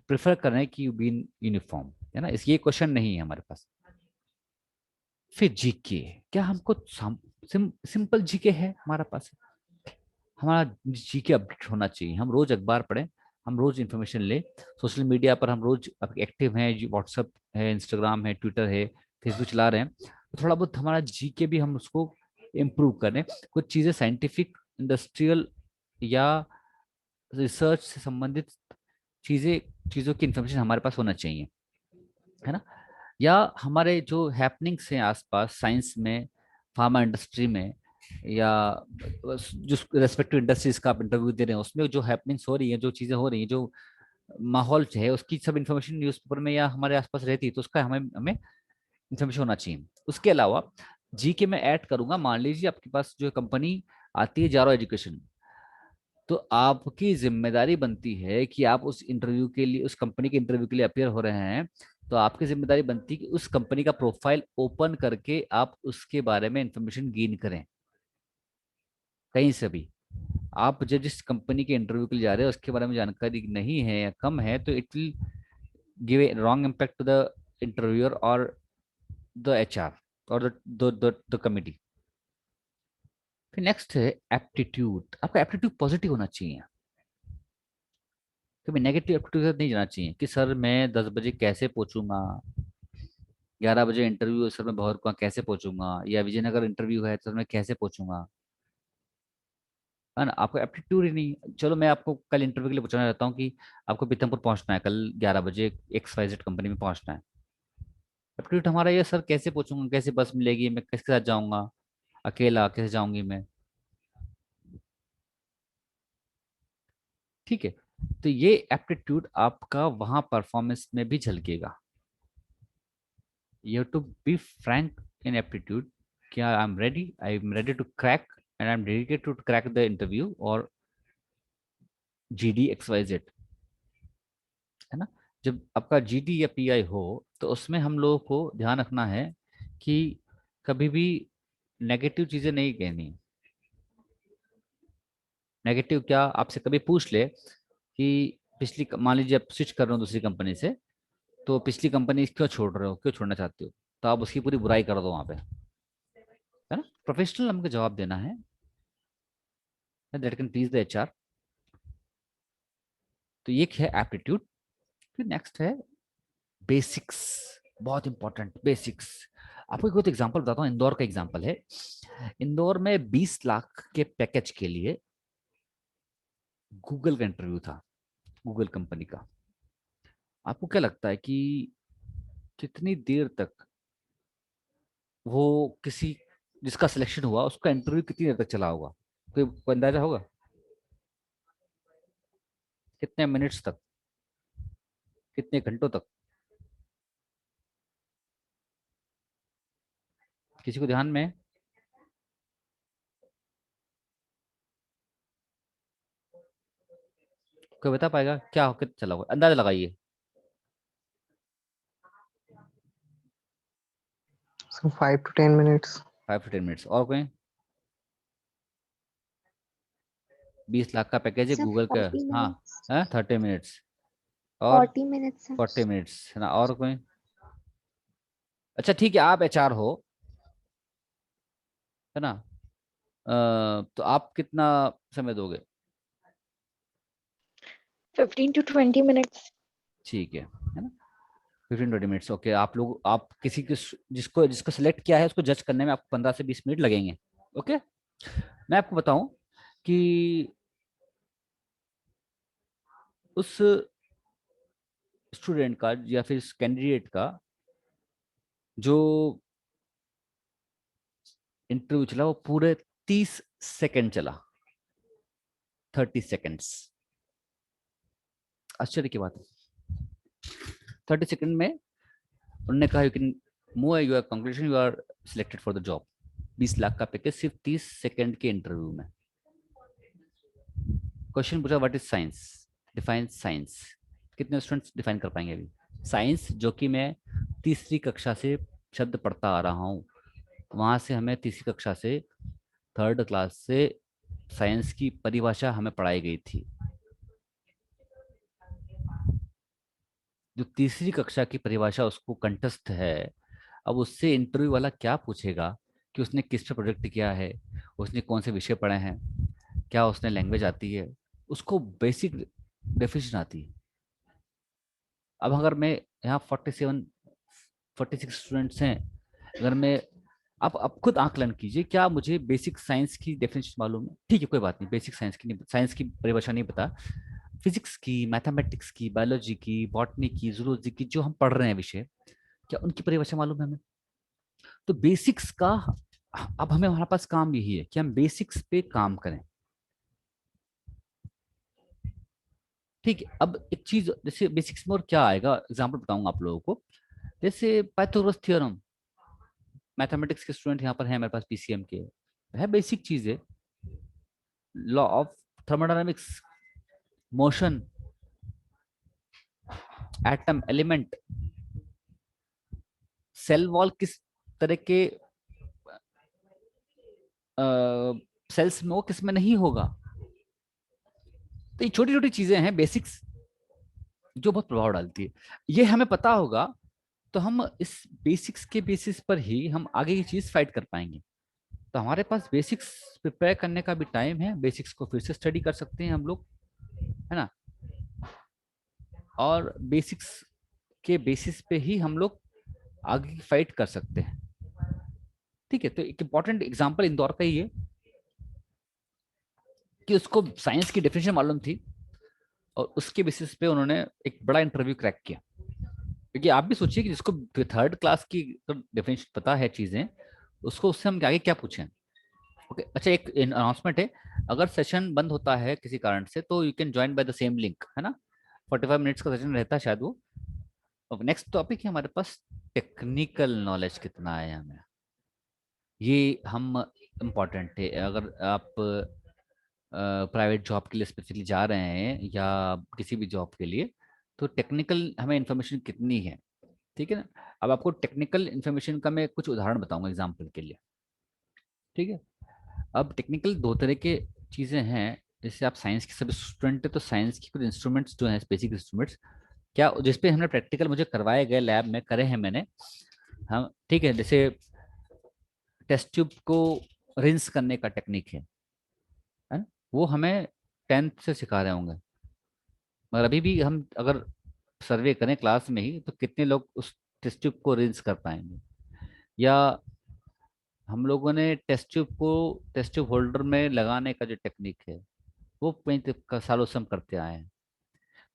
प्रेफर करना है कि यू बी इन यूनिफॉर्म, है ना। इस ये क्वेश्चन नहीं है हमारे पास। फिर जीके, क्या हमको सिंपल जीके है हमारा पास? हमारा जीके अपडेट होना चाहिए, हम रोज अखबार पढ़ें, हम रोज इंफॉर्मेशन ले, सोशल मीडिया पर हम रोज एक्टिव हैं, व्हाट्सअप है, इंस्टाग्राम है, ट्विटर है, फेसबुक चला रहे हैं, तो थोड़ा बहुत हमारा जीके भी हम उसको इम्प्रूव करें। कुछ चीज़ें साइंटिफिक, इंडस्ट्रियल या रिसर्च से संबंधित चीज़ें, चीज़ों की इंफॉर्मेशन हमारे पास होना चाहिए, है ना। या हमारे जो हैपनिंग्स हैं आसपास, साइंस में, फार्मा इंडस्ट्री में, या जो रेस्पेक्टिव इंडस्ट्रीज का आप इंटरव्यू दे रहे हैं उसमें जो हैपनिंग्स हो रही है, जो चीज़ें हो रही हैं, जो माहौल है, उसकी सब इन्फॉर्मेशन न्यूज़पेपर में या हमारे आसपास रहती है, तो उसका हमें हमें इन्फॉर्मेशन होना चाहिए। उसके अलावा जीके में ऐड करूंगा, मान लीजिए आपके पास जो कंपनी आती है जारो एजुकेशन, तो आपकी जिम्मेदारी बनती है कि आप उस इंटरव्यू के लिए, उस कंपनी के इंटरव्यू के लिए अपियर हो रहे हैं, तो आपकी जिम्मेदारी बनती है कि उस कंपनी का प्रोफाइल ओपन करके आप उसके बारे में इंफॉर्मेशन गेन करें, कहीं से भी। आप जो जिस कंपनी के इंटरव्यू के लिए जा रहे हैं उसके बारे में जानकारी नहीं है या कम है, तो it will give a wrong impact to the interviewer और द एचआर और द कमिटी। फिर नेक्स्ट है एप्टीट्यूड। आपका एप्टीट्यूड पॉजिटिव होना चाहिए, कभी नेगेटिव एप्टीट्यूड के साथ नहीं जाना चाहिए कि सर मैं 10 बजे कैसे पहुंचूंगा, 11 बजे इंटरव्यू है सर मैं भोर को कैसे पहुंचूंगा, या विजयनगर इंटरव्यू है सर मैं कैसे पहुंचूंगा, है ना। आपको एप्टीट्यूड ही नहीं। चलो मैं आपको कल इंटरव्यू के लिए पूछना चाहता हूँ कि आपको पीतमपुर पहुंचना है कल 11 बजे, XYZ कंपनी में पहुंचना है। एप्टीट्यूड हमारा ये, सर कैसे पहुंचूंगा, कैसे बस मिलेगी, मैं किसके साथ जाऊंगा, अकेला कैसे जाऊंगी मैं, ठीक है। तो ये एप्टीट्यूड आपका वहां परफॉर्मेंस में भी झलकेगा। You have to be frank in aptitude. क्या I am ready to crack and I am dedicated to crack the interview और GD XYZ, है ना। जब आपका GD या PI हो, तो उसमें हम लोगों को ध्यान रखना है कि कभी भी नेगेटिव चीजें नहीं कहनी। नेगेटिव क्या, आपसे कभी पूछ ले कि मान लीजिए आप स्विच कर रहे हो दूसरी कंपनी से, तो पिछली कंपनी क्यों छोड़ रहे हो, क्यों छोड़ना चाहते हो, तो आप उसकी पूरी बुराई कर दो वहां पे, है ना। प्रोफेशनल हमको जवाब देना है, that can please the HR। तो ये है एप्टीट्यूड। फिर नेक्स्ट है बेसिक्स, बहुत इंपॉर्टेंट बेसिक्स। आपको एक एग्जांपल बताता हूँ, इंदौर का एग्जांपल है। इंदौर में 20 लाख के पैकेज के लिए गूगल का इंटरव्यू था, गूगल कंपनी का। आपको क्या लगता है कि कितनी देर तक वो किसी जिसका सिलेक्शन हुआ उसका इंटरव्यू कितनी देर तक चला होगा? कोई अंदाजा होगा? कितने मिनट्स तक, कितने घंटों तक? किसी को ध्यान में? कोई बता पाएगा क्या कितना चला होगा? अंदाजा लगाइए। So 5 to 10 minutes. 5 to 10 minutes. और कोई? 20 लाख का पैकेज है सर गूगल का। 40 हाँ, मिनट्स। 30 मिनट्स। और 40 मिनट्स सर। 40 मिनट्स है ना? और कोई? अच्छा ठीक है, आप एचआर हो, है ना? तो आप कितना समय दोगे? 15 to 20 minutes। ठीक है ना? 15 to 20 मिनट्स। ओके, आप लोग, आप किसी के जिसको जिसको सिलेक्ट किया है उसको जज करने में आपको 15 से 20 मिनट लगेंगे। ओके, मैं आपको बताऊं कि उस स्टूडेंट का या फिर कैंडिडेट का जो इंटरव्यू चला वो पूरे 30 सेकंड चला। 30 सेकंड्स। आश्चर्य की बात है। 30 सेकंड में उन्होंने कहा you can move your conclusion, you are selected for the job. 20 lakh का पैकेज सिर्फ 30 सेकंड के इंटरव्यू में। क्वेश्चन पूछा what is science, define science. कितने स्टूडेंट्स डिफाइन कर पाएंगे अभी? साइंस जो कि मैं तीसरी कक्षा से शब्द पढ़ता आ रहा हूँ, वहां से हमें तीसरी कक्षा से, थर्ड क्लास से साइंस की परिभाषा हमें पढ़ाई गई थी। जो तीसरी कक्षा की परिभाषा उसको कंठस्थ है, अब उससे इंटरव्यू वाला क्या पूछेगा कि उसने किस पे प्रोजेक्ट किया है, उसने कौन से विषय पढ़े हैं, क्या उसने लैंग्वेज आती है, उसको बेसिक डेफिनेशन आती है। अब अगर मैं यहाँ 46 स्टूडेंट्स हैं, अगर मैं, आप खुद आकलन कीजिए, क्या मुझे बेसिक साइंस की डेफिनेशन मालूम है? ठीक है, कोई बात नहीं, बेसिक साइंस की नहीं, साइंस की परिभाषा नहीं पता, फिजिक्स की, मैथमेटिक्स की, बायोलॉजी की, बॉटनी की, जूलॉजी की, जो हम पढ़ रहे हैं विषय, क्या उनकी परिभाषा मालूम है हमें? तो बेसिक्स का, अब हमें हमारे पास काम यही है कि हम बेसिक्स पे काम करें। ठीक है, अब एक चीज जैसे बेसिक्स में और क्या आएगा, एग्जांपल बताऊंगा आप लोगों को। जैसे पाइथागोरस थ्योरम, मैथमेटिक्स के स्टूडेंट यहाँ पर हैं मेरे पास, पीसीएम के, है बेसिक चीज है। Law of thermodynamics, motion, atom, element, cell wall किस तरह के सेल्स में हो, किस में नहीं होगा। तो ये छोटी छोटी चीजें हैं बेसिक्स जो बहुत प्रभाव डालती है। ये हमें पता होगा तो हम इस बेसिक्स के बेसिस पर ही हम आगे की चीज फाइट कर पाएंगे। तो हमारे पास बेसिक्स प्रिपेयर करने का भी टाइम है, बेसिक्स को फिर से स्टडी कर सकते हैं हम लोग, है ना? और बेसिक्स के बेसिस पे ही हम लोग आगे की फाइट कर सकते हैं। ठीक है, तो एक इंपॉर्टेंट एग्जांपल इंदौर का ही है कि उसको साइंस की डेफिनेशन मालूम थी और उसके बेसिस पे उन्होंने एक बड़ा इंटरव्यू क्रैक किया। क्योंकि आप भी सोचिए कि जिसको थर्ड क्लास की डेफिनेशन पता है चीजें, उसको उससे हम आगे क्या पूछें। ओके, अच्छा एक अनाउंसमेंट है, अगर सेशन बंद होता है किसी कारण से तो you can join by the same link, है ना? 45 मिनट्स का सेशन रहता है शायद वो। नेक्स्ट टॉपिक है हमारे पास, टेक्निकल नॉलेज कितना है हमें, ये हम इम्पॉर्टेंट है। अगर आप प्राइवेट जॉब के लिए स्पेसिफिकली जा रहे हैं या किसी भी जॉब के लिए, तो टेक्निकल हमें इंफॉर्मेशन कितनी है, ठीक है ना? अब आपको टेक्निकल इंफॉर्मेशन का मैं कुछ उदाहरण बताऊंगा एग्जाम्पल के लिए। ठीक है, अब टेक्निकल दो तरह के चीज़ें हैं। जैसे आप साइंस के सभी स्टूडेंट है तो साइंस की कुछ इंस्ट्रूमेंट्स जो हैं, बेसिक इंस्ट्रूमेंट्स, क्या जिसपे हमने प्रैक्टिकल मुझे करवाए गए, लैब में करे हैं मैंने। हम ठीक है, जैसे टेस्ट ट्यूब को रिंस करने का टेक्निक है ना? वो हमें 10th से सिखा रहे होंगे, मगर अभी भी हम अगर सर्वे करें क्लास में ही तो कितने लोग उस टेस्ट ट्यूब को रिंस कर पाएंगे? या हम लोगों ने टेस्ट ट्यूब होल्डर में लगाने का जो टेक्निक है वो सालों से हम करते आए हैं।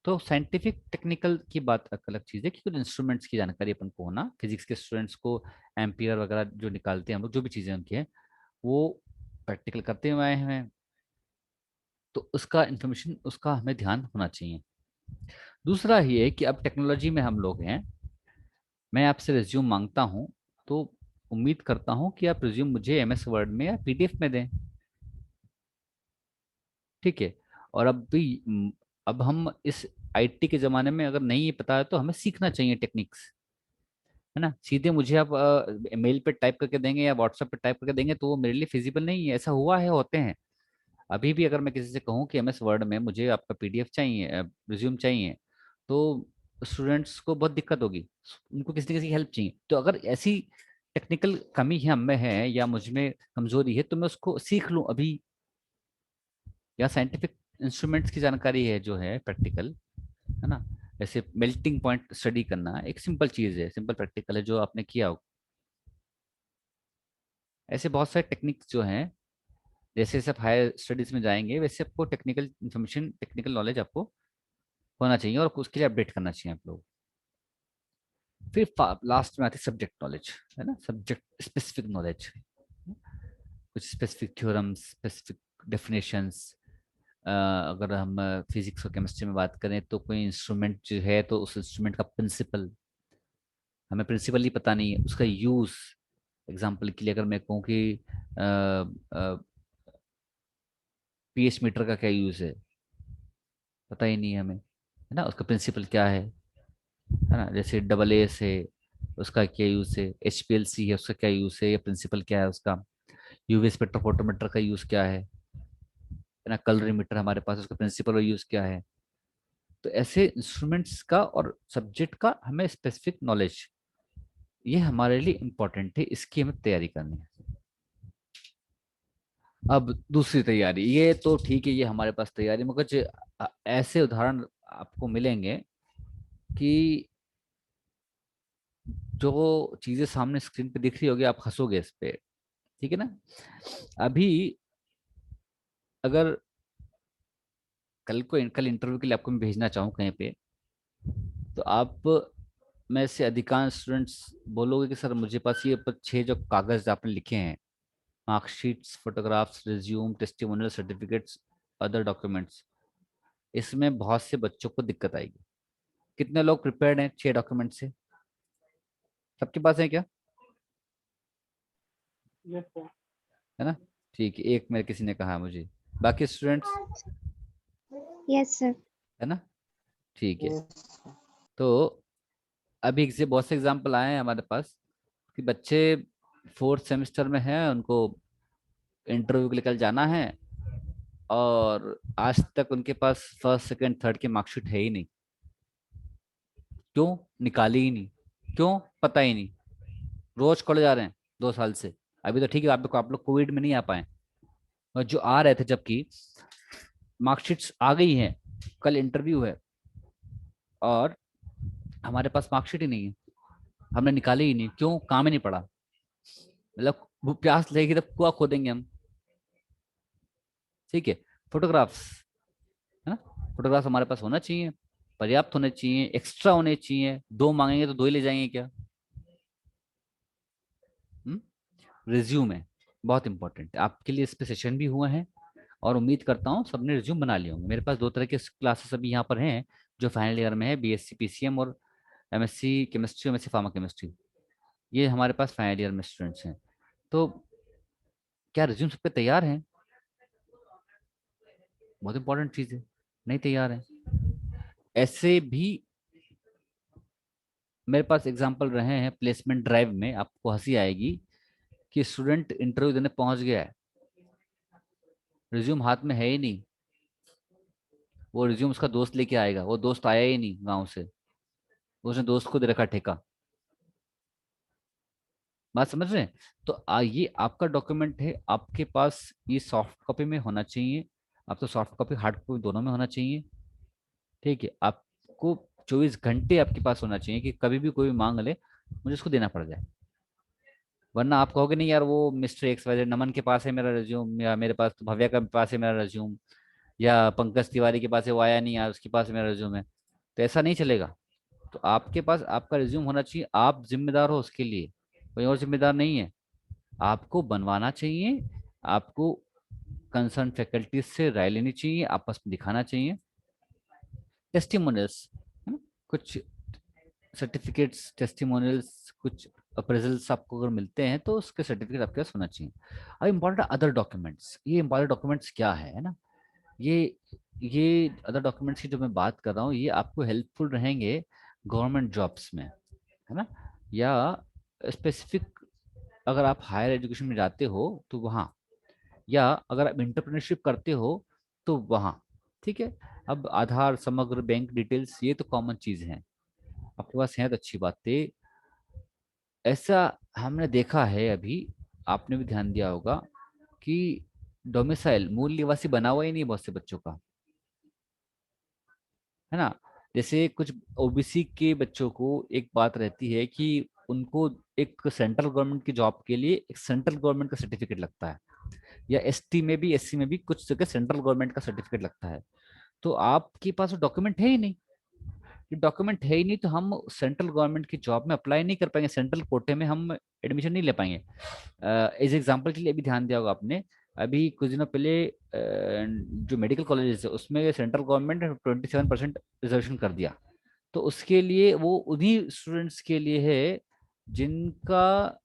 तो साइंटिफिक टेक्निकल की बात एक अलग चीज़ है कि कुछ इंस्ट्रूमेंट्स की जानकारी अपन को होना, फिजिक्स के स्टूडेंट्स को एम्पियर वगैरह जो निकालते हैं हम लोग, जो भी चीज़ें उनकी हैं वो प्रैक्टिकल करते हुए आए हैं, तो उसका इंफॉर्मेशन उसका हमें ध्यान होना चाहिए। दूसरा ये है कि अब टेक्नोलॉजी में हम लोग हैं, मैं आपसे रिज्यूम मांगता हूँ तो उम्मीद करता हूँ कि आप रिज्यूम मुझे एमएस वर्ड में या पीडीएफ में दें, ठीक है। और अब हम इस आईटी के ज़माने में अगर नहीं पता है तो हमें सीखना चाहिए टेक्निक्स, है ना। सीधे मुझे आप मेल पे टाइप करके देंगे या व्हाट्सएप पे टाइप करके देंगे तो वो मेरे लिए फिजिबल नहीं है। ऐसा हुआ है, होते हैं। अभी भी अगर मैं किसी से कहूँ कि एमएस वर्ड में मुझे आपका पीडीएफ चाहिए, रिज्यूम चाहिए, तो स्टूडेंट्स को बहुत दिक्कत होगी, उनको किसी न किसी की हेल्प चाहिए। तो अगर ऐसी टेक्निकल कमी है हम में है या मुझ में कमजोरी है तो मैं उसको सीख लूँ अभी। या साइंटिफिक इंस्ट्रूमेंट्स की जानकारी है जो है प्रैक्टिकल, है ना। जैसे मेल्टिंग पॉइंट स्टडी करना एक सिंपल चीज़ है, सिंपल प्रैक्टिकल है जो आपने किया हो। ऐसे बहुत सारे टेक्निक्स जो हैं, जैसे जैसे आप हायर स्टडीज में जाएंगे वैसे आपको टेक्निकल इन्फॉर्मेशन, टेक्निकल नॉलेज आपको होना चाहिए और उसके लिए अपडेट करना चाहिए आप लोग। फिर लास्ट में आती है सब्जेक्ट नॉलेज, है ना, सब्जेक्ट स्पेसिफिक नॉलेज, कुछ स्पेसिफिक थ्योरम्स, स्पेसिफिक डेफिनेशंस। अगर हम फिजिक्स और केमिस्ट्री में बात करें तो कोई इंस्ट्रूमेंट जो है तो उस इंस्ट्रूमेंट का प्रिंसिपल, हमें प्रिंसिपल ही पता नहीं है, उसका यूज। एग्जाम्पल के लिए अगर मैं कहूँ कि पीएच मीटर का क्या यूज है, पता ही नहीं है हमें, है ना। उसका प्रिंसिपल क्या है ना। जैसे डबल एस है, उसका क्या यूज है, एचपीएलसी है, उसका क्या यूज है, या प्रिंसिपल क्या है उसका। यूवी स्पेक्ट्रोफोटोमीटर का यूज क्या है ना। कलरीमीटर हमारे पास, उसका प्रिंसिपल और यूज क्या है। तो ऐसे इंस्ट्रूमेंट्स का और सब्जेक्ट का हमें स्पेसिफिक नॉलेज, ये हमारे लिए इम्पोर्टेंट है, इसकी हमें तैयारी करनी है। अब दूसरी तैयारी, ये तो ठीक है, ये हमारे पास तैयारी, मगर ऐसे उदाहरण आपको मिलेंगे कि जो चीजें सामने स्क्रीन पे दिख रही होगी आप हंसोगे इस पे, ठीक है ना। अभी अगर कल इंटरव्यू के लिए आपको मैं भेजना चाहूँ कहीं पे, तो आप में से अधिकांश स्टूडेंट्स बोलोगे कि सर मुझे पास ये 6 जो कागज आपने लिखे हैं, marksheets, photographs, resume, testimonial certificates, other documents, इसमें बहुत से बच्चों को दिक्कत आएगी। कितने लोग प्रिपेयर्ड हैं 6 डॉक्यूमेंट से? सबके पास है क्या? Yes, sir. है ना। ठीक है, एक मेरे किसी ने कहा मुझे, बाकी स्टूडेंट्स, Yes, sir. है ना। ठीक है। Yes. तो अभी से बहुत से एग्जाम्पल आए हैं हमारे पास कि बच्चे 4th सेमेस्टर में हैं, उनको इंटरव्यू के लिए कल जाना है, और आज तक उनके पास फर्स्ट सेकंड थर्ड की मार्कशीट है ही नहीं। क्यों? निकाली ही नहीं। क्यों? पता ही नहीं। रोज कॉलेज आ रहे हैं 2 साल से। अभी तो ठीक है, आप लोग कोविड में नहीं आ पाए, और जो आ रहे थे जबकि मार्कशीट्स आ गई हैं, कल इंटरव्यू है और हमारे पास मार्कशीट ही नहीं है, हमने निकाली ही नहीं। क्यों? काम ही नहीं पड़ा। मतलब प्यास लगेगी तब कुआं खोदेंगे हम, ठीक है। फोटोग्राफ्स, है ना, फोटोग्राफ्स हमारे पास होना चाहिए, पर्याप्त होने चाहिए, एक्स्ट्रा होने चाहिए। 2 मांगेंगे तो 2 ही ले जाएंगे क्या? रिज्यूम है, बहुत इंपॉर्टेंट है आपके लिए। इस पे सेशन भी हुआ है और उम्मीद करता हूँ सबने रिज्यूम बना लिए होंगे। मेरे पास 2 तरह के क्लासेस अभी यहाँ पर हैं जो फाइनल ईयर में है, बीएससी पीसीएम और MSc chemistry, MSc pharma chemistry. ये हमारे पास फाइनल ईयर में स्टूडेंट्स हैं। तो क्या रिज्यूम सब पे तैयार हैं? बहुत इंपॉर्टेंट चीज़ है। नहीं तैयार है, ऐसे भी मेरे पास एग्जाम्पल रहे हैं प्लेसमेंट ड्राइव में, आपको हंसी आएगी कि स्टूडेंट इंटरव्यू देने पहुंच गया है, रिज्यूम हाथ में है ही नहीं। वो रिज्यूम उसका दोस्त लेके आएगा, वो दोस्त आया ही नहीं गांव से, उसने दोस्त को दे रखा ठेका। बात समझ रहे हैं? तो ये आपका डॉक्यूमेंट है, आपके पास ये सॉफ्ट कॉपी में होना चाहिए। आप तो सॉफ्ट कॉपी हार्ड कॉपी दोनों में होना चाहिए, ठीक है। आपको 24 घंटे आपके पास होना चाहिए कि कभी भी कोई भी मांग ले मुझे उसको देना पड़ जाए। वरना आप कहोगे नहीं यार वो मिस्टर एक्स वाई नमन के पास है मेरा रिज्यूम, या मेरे पास तो भव्या के पास है मेरा रिज्यूम, या पंकज तिवारी के पास है वो आया नहीं यार उसके पास मेरा रिज्यूम है। तो ऐसा नहीं चलेगा। तो आपके पास आपका रिज्यूम होना चाहिए, आप जिम्मेदार हो उसके लिए, कोई और जिम्मेदार नहीं है। आपको बनवाना चाहिए, आपको कंसर्न फैकल्टी से राय लेनी चाहिए, आपस में दिखाना चाहिए। टेस्टिमोनियल्स, कुछ सर्टिफिकेट्स, टेस्टिमोनियल्स, कुछ अप्रेजल्स आपको अगर मिलते हैं तो उसके सर्टिफिकेट आपके पास होना चाहिए। अब इम्पॉर्टेंट अदर डॉक्यूमेंट्स, ये इम्पॉर्टेंट डॉक्यूमेंट्स क्या है ना, ये ये अदर डॉक्यूमेंट्स की जो मैं बात कर रहा हूँ ये आपको हेल्पफुल रहेंगे गवर्नमेंट जॉब्स में, है ना, या स्पेसिफिक अगर आप हायर एजुकेशन में जाते हो तो वहाँ, या अगर आप इंटरप्रेन्योरशिप करते हो तो वहाँ। ठीक है। अब आधार, समग्र बैंक डिटेल्स, ये तो कॉमन चीज है, आपके पास है तो अच्छी बात है। ऐसा हमने देखा है अभी, आपने भी ध्यान दिया होगा कि डोमिसाइल, मूल निवासी बना हुआ ही नहीं बहुत से बच्चों का, है ना। जैसे कुछ ओबीसी के बच्चों को एक बात रहती है कि उनको एक सेंट्रल गवर्नमेंट की जॉब के लिए एक सेंट्रल गवर्नमेंट का सर्टिफिकेट लगता है, या एसटी में भी, एससी में भी कुछ जगह सेंट्रल गवर्नमेंट का सर्टिफिकेट लगता है। तो आपके पास डॉक्यूमेंट है ही नहीं, ये डॉक्यूमेंट है ही नहीं तो हम सेंट्रल गवर्नमेंट की जॉब में अप्लाई नहीं कर पाएंगे, सेंट्रल कोटे में हम एडमिशन नहीं ले पाएंगे। एज एग्जांपल के लिए अभी ध्यान दिया होगा आपने, अभी कुछ दिनों पहले जो मेडिकल कॉलेजेस है उसमें सेंट्रल गवर्नमेंट 27% रिजर्वेशन कर दिया। तो उसके लिए वो उन्हीं स्टूडेंट्स के लिए है जिनका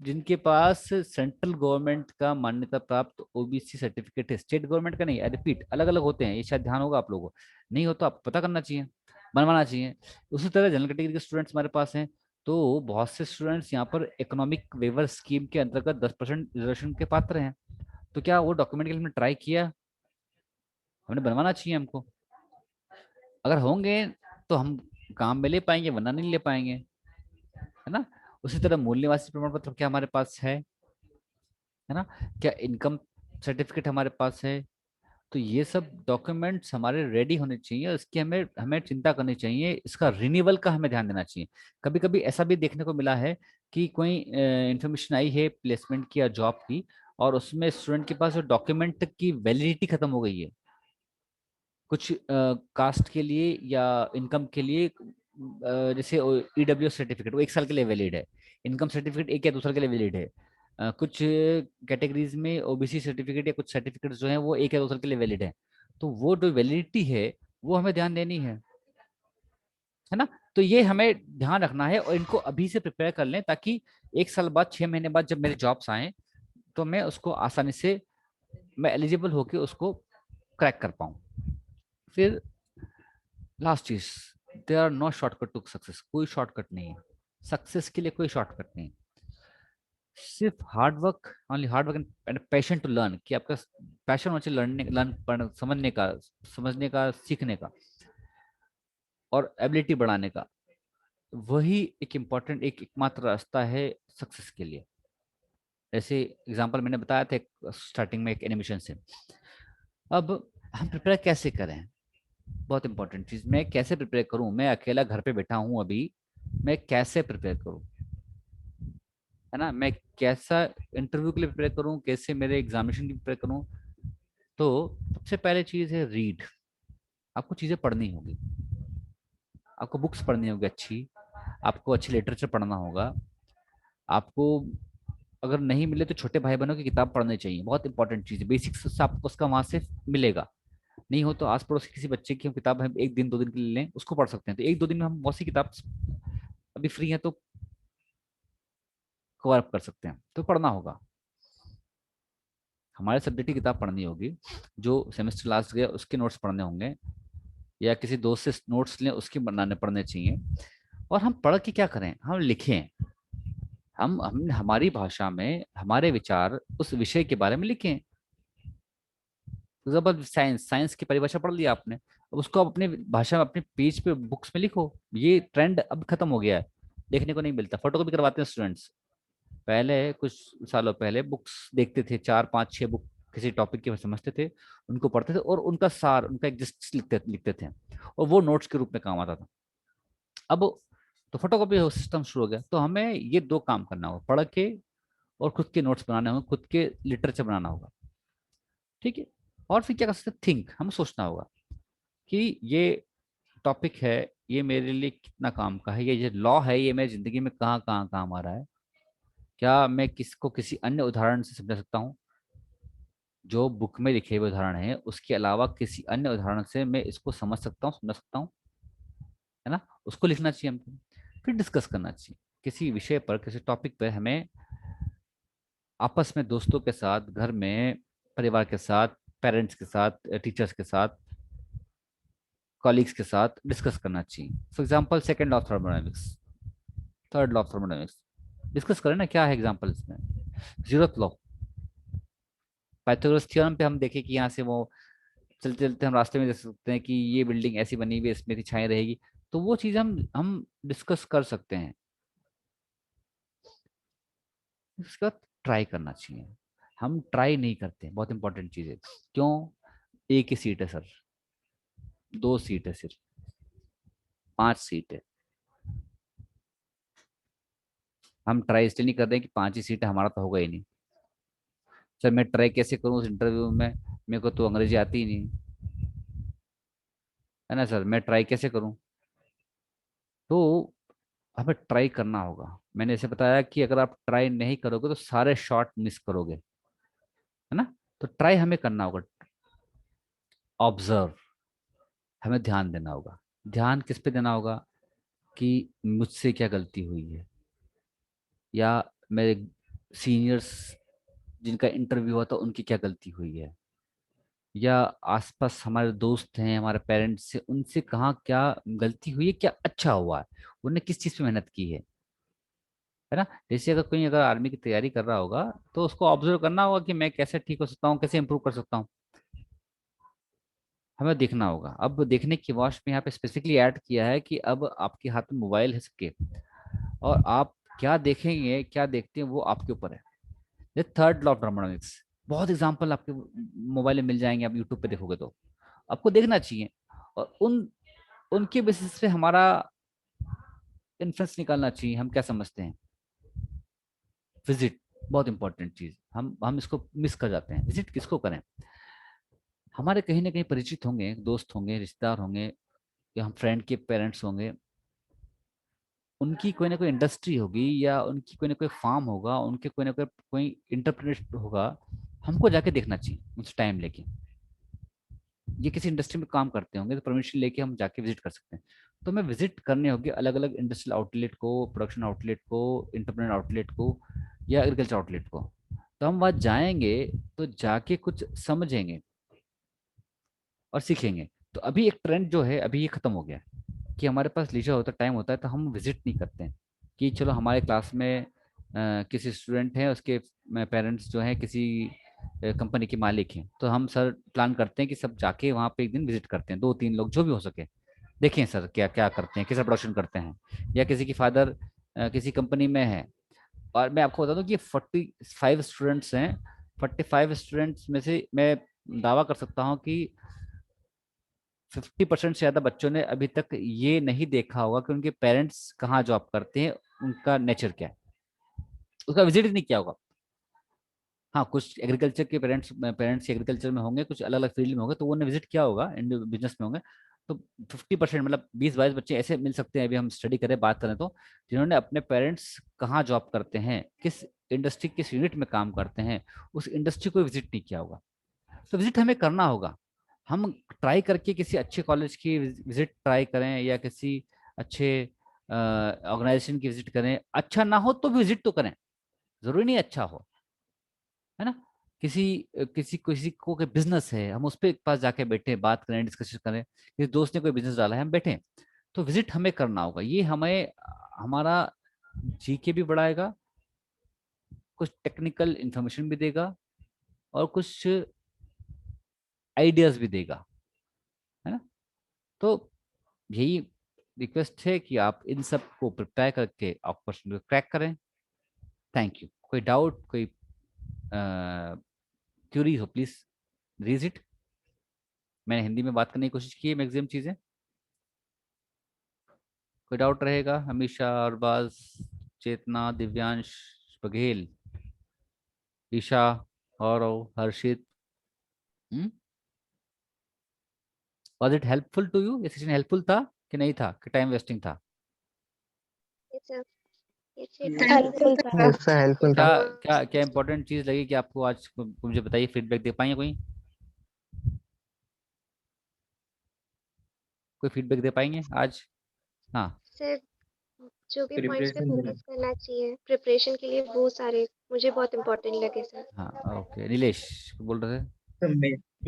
जिनके पास सेंट्रल गवर्नमेंट का मान्यता प्राप्त ओबीसी सर्टिफिकेट है, स्टेट गवर्नमेंट का नहीं। आई रिपीट, अलग अलग होते हैं, ये शायद ध्यान होगा आप लोगों को, नहीं हो तो आप पता करना चाहिए, बनवाना चाहिए। उसी तरह जनरल कैटेगरी के स्टूडेंट्स हमारे पास हैं, तो बहुत से स्टूडेंट्स यहाँ पर इकोनॉमिक वेवर स्कीम के अंतर्गत 10% रिजर्वेशन के पात्र हैं। तो क्या वो डॉक्यूमेंट के लिए हमने ट्राई किया? हमने बनवाना चाहिए हमको, अगर होंगे तो हम काम में ले पाएंगे वरना नहीं ले पाएंगे, है ना। उसी तरह मूल निवासी प्रमाण पत्र क्या हमारे पास है ना, क्या इनकम सर्टिफिकेट हमारे पास है। तो ये सब डॉक्यूमेंट्स हमारे रेडी होने चाहिए, इसकी हमें हमें चिंता करनी चाहिए, इसका रिन्यूअल का हमें ध्यान देना चाहिए। कभी कभी ऐसा भी देखने को मिला है कि कोई इंफॉर्मेशन आई है प्लेसमेंट की या जॉब की, और उसमें स्टूडेंट के पास जो डॉक्यूमेंट की वैलिडिटी खत्म हो गई है, कुछ कास्ट के लिए या इनकम के लिए, जैसे ईडब्ल्यू सर्टिफिकेट वो 1 साल के लिए वैलिड है, इनकम सर्टिफिकेट 1 या 2 साल के लिए वैलिड है, कुछ कैटेगरीज में ओबीसी सर्टिफिकेट या कुछ सर्टिफिकेट जो है वो 1 या 2 साल के लिए वैलिड है। तो वो जो वैलिडिटी है वो हमें ध्यान देनी है ना। तो ये हमें ध्यान रखना है और इनको अभी से प्रिपेयर कर लें, ताकि 1 साल बाद, 6 महीने बाद जब मेरे जॉब्स आए तो मैं उसको आसानी से, मैं एलिजिबल होकर उसको क्रैक कर पाऊँ। फिर लास्ट चीज, there are no shortcut to success, कोई शॉर्टकट नहीं है सक्सेस के लिए, कोई शॉर्टकट नहीं। सिर्फ hard work, only hard work and passion to learn, कि आपका पैशन होना चाहिए लर्न समझने का, सीखने का और एबिलिटी बढ़ाने का। वही एक इम्पॉर्टेंट, एक एकमात्र रास्ता है सक्सेस के लिए। जैसे एग्जांपल मैंने बताया था स्टार्टिंग में एक एनिमेशन से। अब हम प्रिपेयर कैसे करें, बहुत इंपॉर्टेंट चीज, मैं कैसे प्रिपेयर करूं, मैं अकेला घर पे बैठा हूं अभी, मैं कैसे प्रिपेयर करूं, है ना, मैं कैसा इंटरव्यू के लिए प्रिपेयर करूं, कैसे मेरे एग्जामिनेशन की प्रिपेयर करूं। तो सबसे पहले चीज है रीड। आपको चीजें पढ़नी होगी, आपको बुक्स पढ़नी होगी अच्छी, आपको अच्छी लिटरेचर पढ़ना होगा, आपको अगर नहीं मिले तो छोटे भाई बहनों की किताब पढ़नी चाहिए, बहुत इंपॉर्टेंट चीज है, बेसिक्स आपको उसका वहां से मिलेगा। नहीं हो तो आस पड़ोस के किसी बच्चे की हम किताब हम 1 दिन 2 दिन के लिए लें, उसको पढ़ सकते हैं, तो 1 2 दिन में हम बहुत सी किताब अभी फ्री है तो कवर अप कर सकते हैं। तो पढ़ना होगा, हमारे सब्जेक्ट की किताब पढ़नी होगी, जो सेमेस्टर लास्ट गया उसके नोट्स पढ़ने होंगे, या किसी दोस्त से नोट्स लें उसके बनाने पढ़ने चाहिए। और हम पढ़ के क्या करें, हम लिखें, हम हमारी भाषा में हमारे विचार उस विषय के बारे में लिखें। जबरदस्त, साइंस की परिभाषा पढ़ लिया आपने, अब उसको आप अपने भाषा में अपने पेज पे बुक्स में लिखो। ये ट्रेंड अब खत्म हो गया है, देखने को नहीं मिलता। फोटोकॉपी करवाते हैं स्टूडेंट्स, पहले कुछ सालों पहले बुक्स देखते थे, 4 5 6 बुक किसी टॉपिक के समझते थे, उनको पढ़ते थे और उनका सार, उनका एग्जिस्ट लिखते लिखते थे, और वो नोट्स के रूप में काम आता था। अब तो फोटोकॉपी सिस्टम शुरू हो गया, तो हमें ये 2 काम करना होगा, पढ़ के और खुद के नोट्स बनाने होंगे, खुद के लिटरेचर बनाना होगा। ठीक है। और फिर क्या कर सकते हैं, थिंक, हमें सोचना होगा कि ये टॉपिक है, ये मेरे लिए कितना काम का है, ये लॉ है, ये मेरी जिंदगी में कहाँ कहाँ काम आ रहा है। क्या मैं किसको किसी अन्य उदाहरण से समझा सकता हूँ, जो बुक में लिखे हुए उदाहरण है उसके अलावा किसी अन्य उदाहरण से मैं इसको समझ सकता हूँ, समझ सकता हूँ, है ना। उसको लिखना चाहिए हमको, फिर डिस्कस करना चाहिए किसी विषय पर, किसी टॉपिक पर। हमें आपस में, दोस्तों के साथ, घर में, परिवार के साथ, पेरेंट्स के साथ, टीचर्स के साथ, कॉलीग्स के साथ डिस्कस करना चाहिए। For example second law of thermodynamics, third law of thermodynamics discuss करें ना, क्या है एग्जाम्पल इसमें। जीरोथ लॉ, पाइथागोरस थ्योरम पे हम देखें कि यहाँ से वो चलते चलते हम रास्ते में देख सकते हैं कि ये बिल्डिंग ऐसी बनी हुई है, इसमें थी छाई रहेगी। तो वो चीज़ हम डिस्कस कर सकते हैं। उसके बाद ट्राई करना चाहिए। हम ट्राई नहीं करते, बहुत इंपॉर्टेंट चीज़ है। क्यों? एक ही सीट है सर, 2 सीट है सिर्फ, 5 सीट है। हम ट्राई इसलिए नहीं कर रहे हैं कि 5 ही सीट है, हमारा तो होगा ही नहीं। सर मैं ट्राई कैसे करूँ उस इंटरव्यू में, मेरे को तो अंग्रेजी आती ही नहीं, है ना सर, मैं ट्राई कैसे करूँ। तो हमें ट्राई करना होगा। मैंने ऐसे बताया कि अगर आप ट्राई नहीं करोगे तो सारे शॉट मिस करोगे, है ना। तो ट्राई हमें करना होगा। ऑब्जर्व, हमें ध्यान देना होगा। ध्यान किस पे देना होगा, कि मुझसे क्या गलती हुई है, या मेरे सीनियर्स जिनका इंटरव्यू हुआ था उनकी क्या गलती हुई है, या आसपास हमारे दोस्त हैं, हमारे पेरेंट्स से, उनसे कहाँ क्या गलती हुई है, क्या अच्छा हुआ है, उन्होंने किस चीज़ पे मेहनत की है ना। जैसे अगर कोई अगर आर्मी की तैयारी कर रहा होगा तो उसको ऑब्जर्व करना होगा कि मैं कैसे ठीक हो सकता हूँ, कैसे इंप्रूव कर सकता हूँ। हमें देखना होगा। अब देखने की वॉच में यहाँ पे स्पेसिफिकली ऐड किया है कि अब आपके हाथ में मोबाइल है सबके, और आप क्या देखेंगे, क्या देखते हैं, वो आपके ऊपर है। ये थर्ड लॉ ऑफ थर्मोडायनेमिक्स, बहुत एग्जांपल आपके मोबाइल में मिल जाएंगे, आप यूट्यूब पे देखोगे तो आपको देखना चाहिए। और उनके बेसिस पे हमारा इन्फ्लुएंस निकालना चाहिए, हम क्या समझते हैं। विजिट, बहुत इंपॉर्टेंट चीज, हम इसको मिस कर जाते हैं। विजिट किसको करें, हमारे कहीं ना कहीं परिचित होंगे, दोस्त होंगे, रिश्तेदार होंगे, या हम फ्रेंड के पेरेंट्स होंगे, उनकी कोई ना कोई इंडस्ट्री होगी, या उनकी कोई ना कोई फार्म होगा, उनके कोई ना कोई इंटरप्रेनर होगा। हमको जाके देखना चाहिए उस टाइम लेके। ये किसी इंडस्ट्री में काम करते होंगे तो परमिशन लेके हम जाके विजिट कर सकते हैं। तो हमें विजिट करने होगी अलग अलग इंडस्ट्रियल आउटलेट को, प्रोडक्शन आउटलेट को, इंटरप्रेनर आउटलेट को, या एग्रीकल्चर आउटलेट को। तो हम वहाँ जाएंगे तो जाके कुछ समझेंगे और सीखेंगे। तो अभी एक ट्रेंड जो है अभी ये खत्म हो गया है कि हमारे पास लीजर होता है, टाइम होता है, तो हम विजिट नहीं करते हैं। कि चलो हमारे क्लास में किसी स्टूडेंट हैं, उसके पेरेंट्स जो हैं किसी कंपनी के मालिक हैं, तो हम सर प्लान करते हैं कि सब जाके वहाँ पे एक दिन विजिट करते हैं, 2-3 लोग जो भी हो सके, देखें सर क्या क्या करते हैं, कैसा प्रोडक्शन करते हैं। या किसी की फादर किसी कंपनी में है, और मैं आपको बता दूं कि 45 स्टूडेंट्स हैं, 45 स्टूडेंट्स में से मैं दावा कर सकता हूँ कि 50% से ज्यादा बच्चों ने अभी तक ये नहीं देखा होगा कि उनके पेरेंट्स कहाँ जॉब करते हैं, उनका नेचर क्या है, उसका विजिट ही नहीं किया होगा। हाँ, कुछ एग्रीकल्चर के पेरेंट्स पेरेंट्स एग्रीकल्चर में होंगे, कुछ अलग अलग फील्ड में होंगे, तो उन्होंने विजिट किया होगा, बिजनेस में होंगे। तो 50% मतलब 20-22 बच्चे ऐसे मिल सकते हैं, अभी हम स्टडी करें, बात करें तो, जिन्होंने अपने पेरेंट्स कहाँ जॉब करते हैं, किस इंडस्ट्री, किस यूनिट में काम करते हैं, उस इंडस्ट्री को विजिट नहीं किया होगा। तो विजिट हमें करना होगा। हम ट्राई करके किसी अच्छे कॉलेज की विजिट ट्राई करें, या किसी अच्छे ऑर्गेनाइजेशन की विजिट करें, अच्छा ना हो तो भी विजिट तो करें, जरूरी नहीं अच्छा हो, है ना। किसी किसी किसी को के बिजनेस है, हम उस पे पास जाके बैठे, बात करें, डिस्कशन करें। किसी दोस्त ने कोई बिजनेस डाला है, हम बैठे। तो विजिट हमें करना होगा। ये हमें हमारा जीके भी बढ़ाएगा, कुछ टेक्निकल इंफॉर्मेशन भी देगा, और कुछ आइडियाज भी देगा, है ना। तो यही रिक्वेस्ट है कि आप इन सब को प्रिपेयर करके आप क्वेश्चन को क्रैक करें। Thank you. कोई डाउट, कोई क्यूरी हो, प्लीज रीज इट। मैंने हिंदी में बात करने की कोशिश की है मैक्सिमम चीजें। कोई डाउट रहेगा? हमेशा, Arbaz, Chetna, Divyansh, Baghel. Isha, Gaurav, Harshit, was it helpful to you? ये सेशन हेल्पफुल था कि नहीं था, कि टाइम वेस्टिंग था? Yes, sir. Yes, Yes, helpful sir. था। Yes, sir. Helpful क्या था. क्या क्या इंपॉर्टेंट चीज लगी कि आपको आज? मुझे बताइए, फीडबैक दे पाएंगे कोई? कोई फीडबैक दे पाएंगे आज? हाँ, सर, जो भी पॉइंट्स पे Preparation के लिए। फोकस करना चाहिए प्रिपरेशन के लिए, वो सारे मुझे बहुत इम्पोर्टेंट लगे सर। हाँ, ओके। नीलेश बोल रहे थे? Sir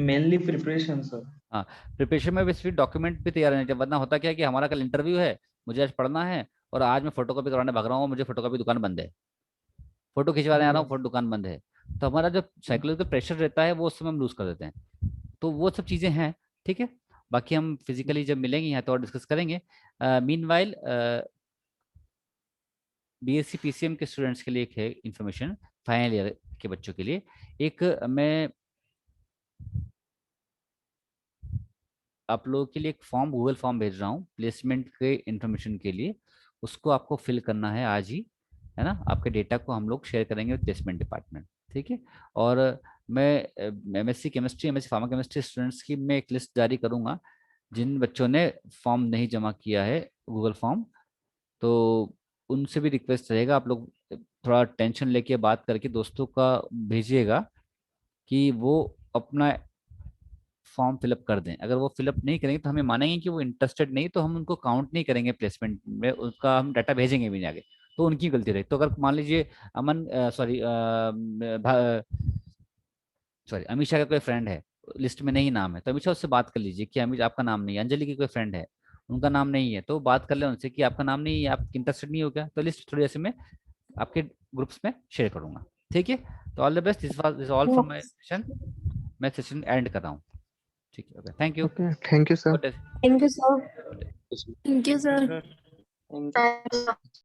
mainly preparation sir. हाँ, प्रिपरेशन में बेसिकली डॉक्यूमेंट भी तैयार रहने चाहिए, वरना होता क्या है कि हमारा कल इंटरव्यू है, मुझे आज पढ़ना है, और आज मैं फोटोकॉपी करवाने भाग रहा हूँ, मुझे फोटोकॉपी दुकान बंद है, फोटो खिंचवाने आ रहा हूँ, फोटो दुकान बंद है। तो हमारा जो साइकोलॉजिकल प्रेशर रहता है वो उस समय हम लूज कर देते हैं। तो वो सब चीज़ें हैं, ठीक है। बाकी हम फिजिकली जब मिलेंगे यहाँ तो और डिस्कस करेंगे। मीनवाइल बीएससी पीसीएम के स्टूडेंट्स के लिए एक है इन्फॉर्मेशन, फाइनल ईयर के बच्चों के लिए। एक मैं आप लोगों के लिए एक फॉर्म, गूगल फॉर्म भेज रहा हूँ प्लेसमेंट के इन्फॉर्मेशन के लिए। उसको आपको फिल करना है आज ही, है ना। आपके डेटा को हम लोग शेयर करेंगे प्लेसमेंट डिपार्टमेंट, ठीक है। और मैं MSc chemistry, MSc pharma chemistry students की मैं एक लिस्ट जारी करूंगा जिन बच्चों ने फॉर्म नहीं जमा किया है, गूगल फॉर्म। तो उनसे भी रिक्वेस्ट रहेगा, आप लोग थोड़ा टेंशन लेके बात करके दोस्तों का भेजिएगा कि वो अपना फॉर्म फिलअप कर दें। अगर वो फिलअप नहीं करेंगे तो हमें मानेंगे कि वो इंटरेस्टेड नहीं, तो हम उनको काउंट नहीं करेंगे प्लेसमेंट में, उसका हम डाटा भेजेंगे भी नहीं आगे। तो उनकी गलती रही। तो अगर मान लीजिए अमन सॉरी सॉरी अमीषा का कोई फ्रेंड है, लिस्ट में नहीं नाम है, तो अमीषा उससे बात कर लीजिए कि अमीषा आपका नाम नहीं है। अंजलि की कोई फ्रेंड है, उनका नाम नहीं है, तो बात कर ले उनसे कि आपका नाम नहीं है, आप इंटरेस्टेड नहीं हो क्या, तो लिस्ट थोड़ी ऐसे में आपके ग्रुप्स में शेयर करूंगा, ठीक है। तो all the best, this all from my session. मैं सेशन एंड कर रहा हूँ, ठीक है। Okay, thank you. Okay. Thank you, sir. Good day. Thank you, sir. Good day. Thank you, sir. Thank you.